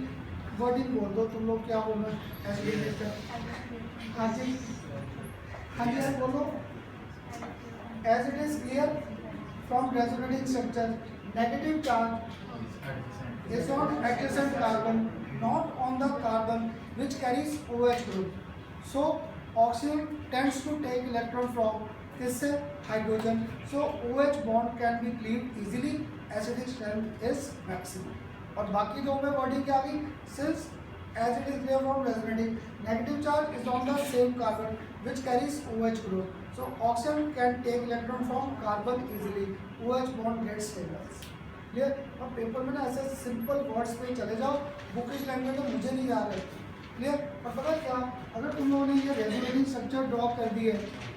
वर्डिंग बोल दो तुम लोग, क्या बोल रहे हो एसिडिक नेचर। हाँ जी, हाँ जी आप बोलो। As it is clear from resonating structure, negative charge is on adjacent carbon, not on the carbon which carries OH group. So oxygen tends to take electron from किससे hydrogen, so OH bond can be cleaved easily, acidic strength is maximum. और बाकी दो में wording क्या आ गई, since as it is clear from resonating, negative charge is on the same carbon which carries OH group, so oxygen can take electron from carbon easily, OH bond gets stabilized. Clear. अब paper में ना ऐसे simple words पे चले जाओ, bookish language में मुझे नहीं याद है। क्लियर। और पता क्या, अगर तुम लोगों ने ये रेजोनेटिंग स्ट्रक्चर ड्रॉ कर दिए,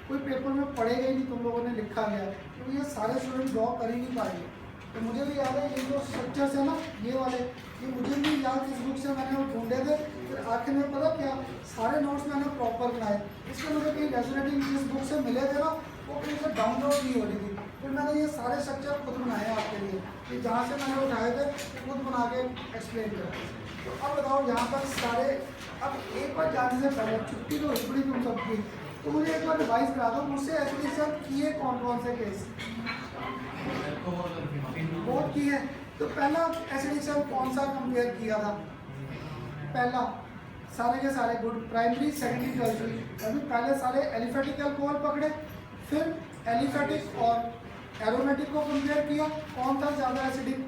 कोई पेपर में पढ़ेगा ही नहीं तुम लोगों ने लिखा गया, तो ये सारे स्टूडेंट ड्रॉ कर ही नहीं पाएंगे। तो मुझे भी याद है ये जो स्ट्रक्चर्स है ना ये वाले, ये मुझे भी याद इस बुक से मैंने वो ढूंढे थे, फिर आखिर में पता क्या सारे नोट्स मैंने प्रॉपर बनाए। इसलिए मुझे कहीं रेजोनेटिंग जिस बुक से मिले थे ना वो कहीं से डाउनलोड नहीं हो रही थी, फिर मैंने ये सारे स्ट्रक्चर खुद बनाए हैं आपके लिए, कि जहाँ से मैंने उठाए थे खुद बना के एक्सप्लेन किया। तो अब बताओ यहाँ पर सारे, अब एक बार जाने से पहले छुट्टी तो हुई तुम सबकी, तो मुझे एक बार रिवाइज करा दो मुझसे ऐसे सब किए कौन कौन से केस बहुत किए। तो पहला एसिडिक सेल कौन सा कंपेयर किया था, पहला सारे के सारे गुड प्राइमरी सेकेंडरी टर्शियरी, अभी पहले सारे एलिफेटिक अल्कोहल पकड़े, फिर एलिफेटिक और एरोमेटिक को कंपेयर किया, कौन था ज़्यादा एसिडिक,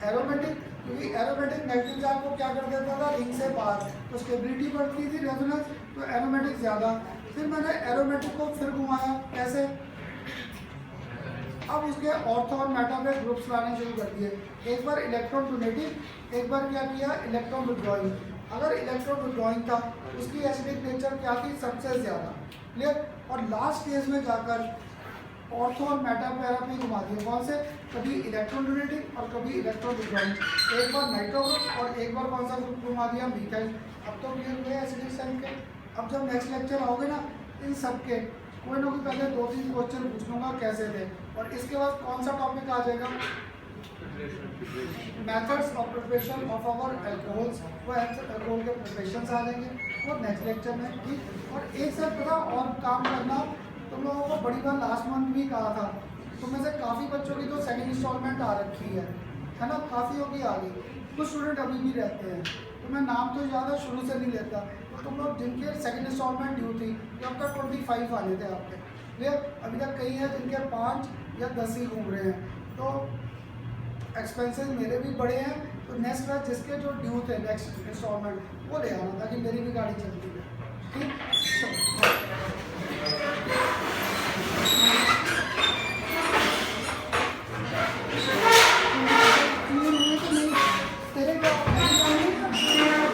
एरोमेटिक, क्योंकि एरोमेटिक नेगेटिव चार्ज को क्या कर देता था रिंग से बाहर, तो स्टेबिलिटी बढ़ती थी रेजोनेंस, तो एरोमेटिक ज़्यादा। फिर मैंने एरोमेटिक को फिर घुमाया कैसे, अब उसके ऑर्थो और मेटा पे ग्रुप्स लाने शुरू कर दिए, एक बार इलेक्ट्रॉन डोनेटिंग, एक बार क्या किया इलेक्ट्रॉन विड्रॉइंग। अगर इलेक्ट्रॉन विड्रॉइंग था उसकी एसिडिक नेचर क्या थी सबसे ज़्यादा। क्लियर। और लास्ट केस में जाकर ऑर्थो और मेटा पैरा पे घुमा दिए, कौन से, कभी इलेक्ट्रॉन डोनेटिंग और कभी इलेक्ट्रॉन विड्रॉइंग, एक बार नाइट्रो ग्रुप और एक बार कौन सा ग्रुप घुमा दिया मिथाइल। अब तो क्लियर हुए एसिडिक सेल के। अब जब नेक्स्ट लेक्चर आओगे ना इन सब के कोई ना कोई पहले 2-3 क्वेश्चन पूछ लूँगा कैसे थे, और इसके बाद कौन सा टॉपिक आ जाएगा methods of preparation of our alcohols, वो अल्कोहल के प्रिपरेशन आ जाएंगे और नेक्स्ट लेक्चर में। ठीक। और एक साथ पता और काम करना, तुम लोगों को बड़ी बार लास्ट मंथ भी कहा था, तुम में से काफ़ी बच्चों की तो सेकेंड इंस्टॉलमेंट आ रखी है ना, काफ़ी होगी आ गई, कुछ स्टूडेंट अभी भी रहते हैं, तो मैं नाम तो ज़्यादा शुरू से नहीं लेता, तो तुम लोग जिनके सेकेंड इंस्टॉलमेंट ड्यू थी अब तक 25 आने थे आपके, क्लियर। अभी तक कई हैं जिनके 5 या 10 ही घूम रहे हैं, तो एक्सपेंसेस मेरे भी बड़े हैं, तो नेक्स्ट बार जिसके जो ड्यू थे नेक्स्ट इंस्टॉलमेंट वो ले आना ताकि मेरी भी गाड़ी चलती है। ठीक।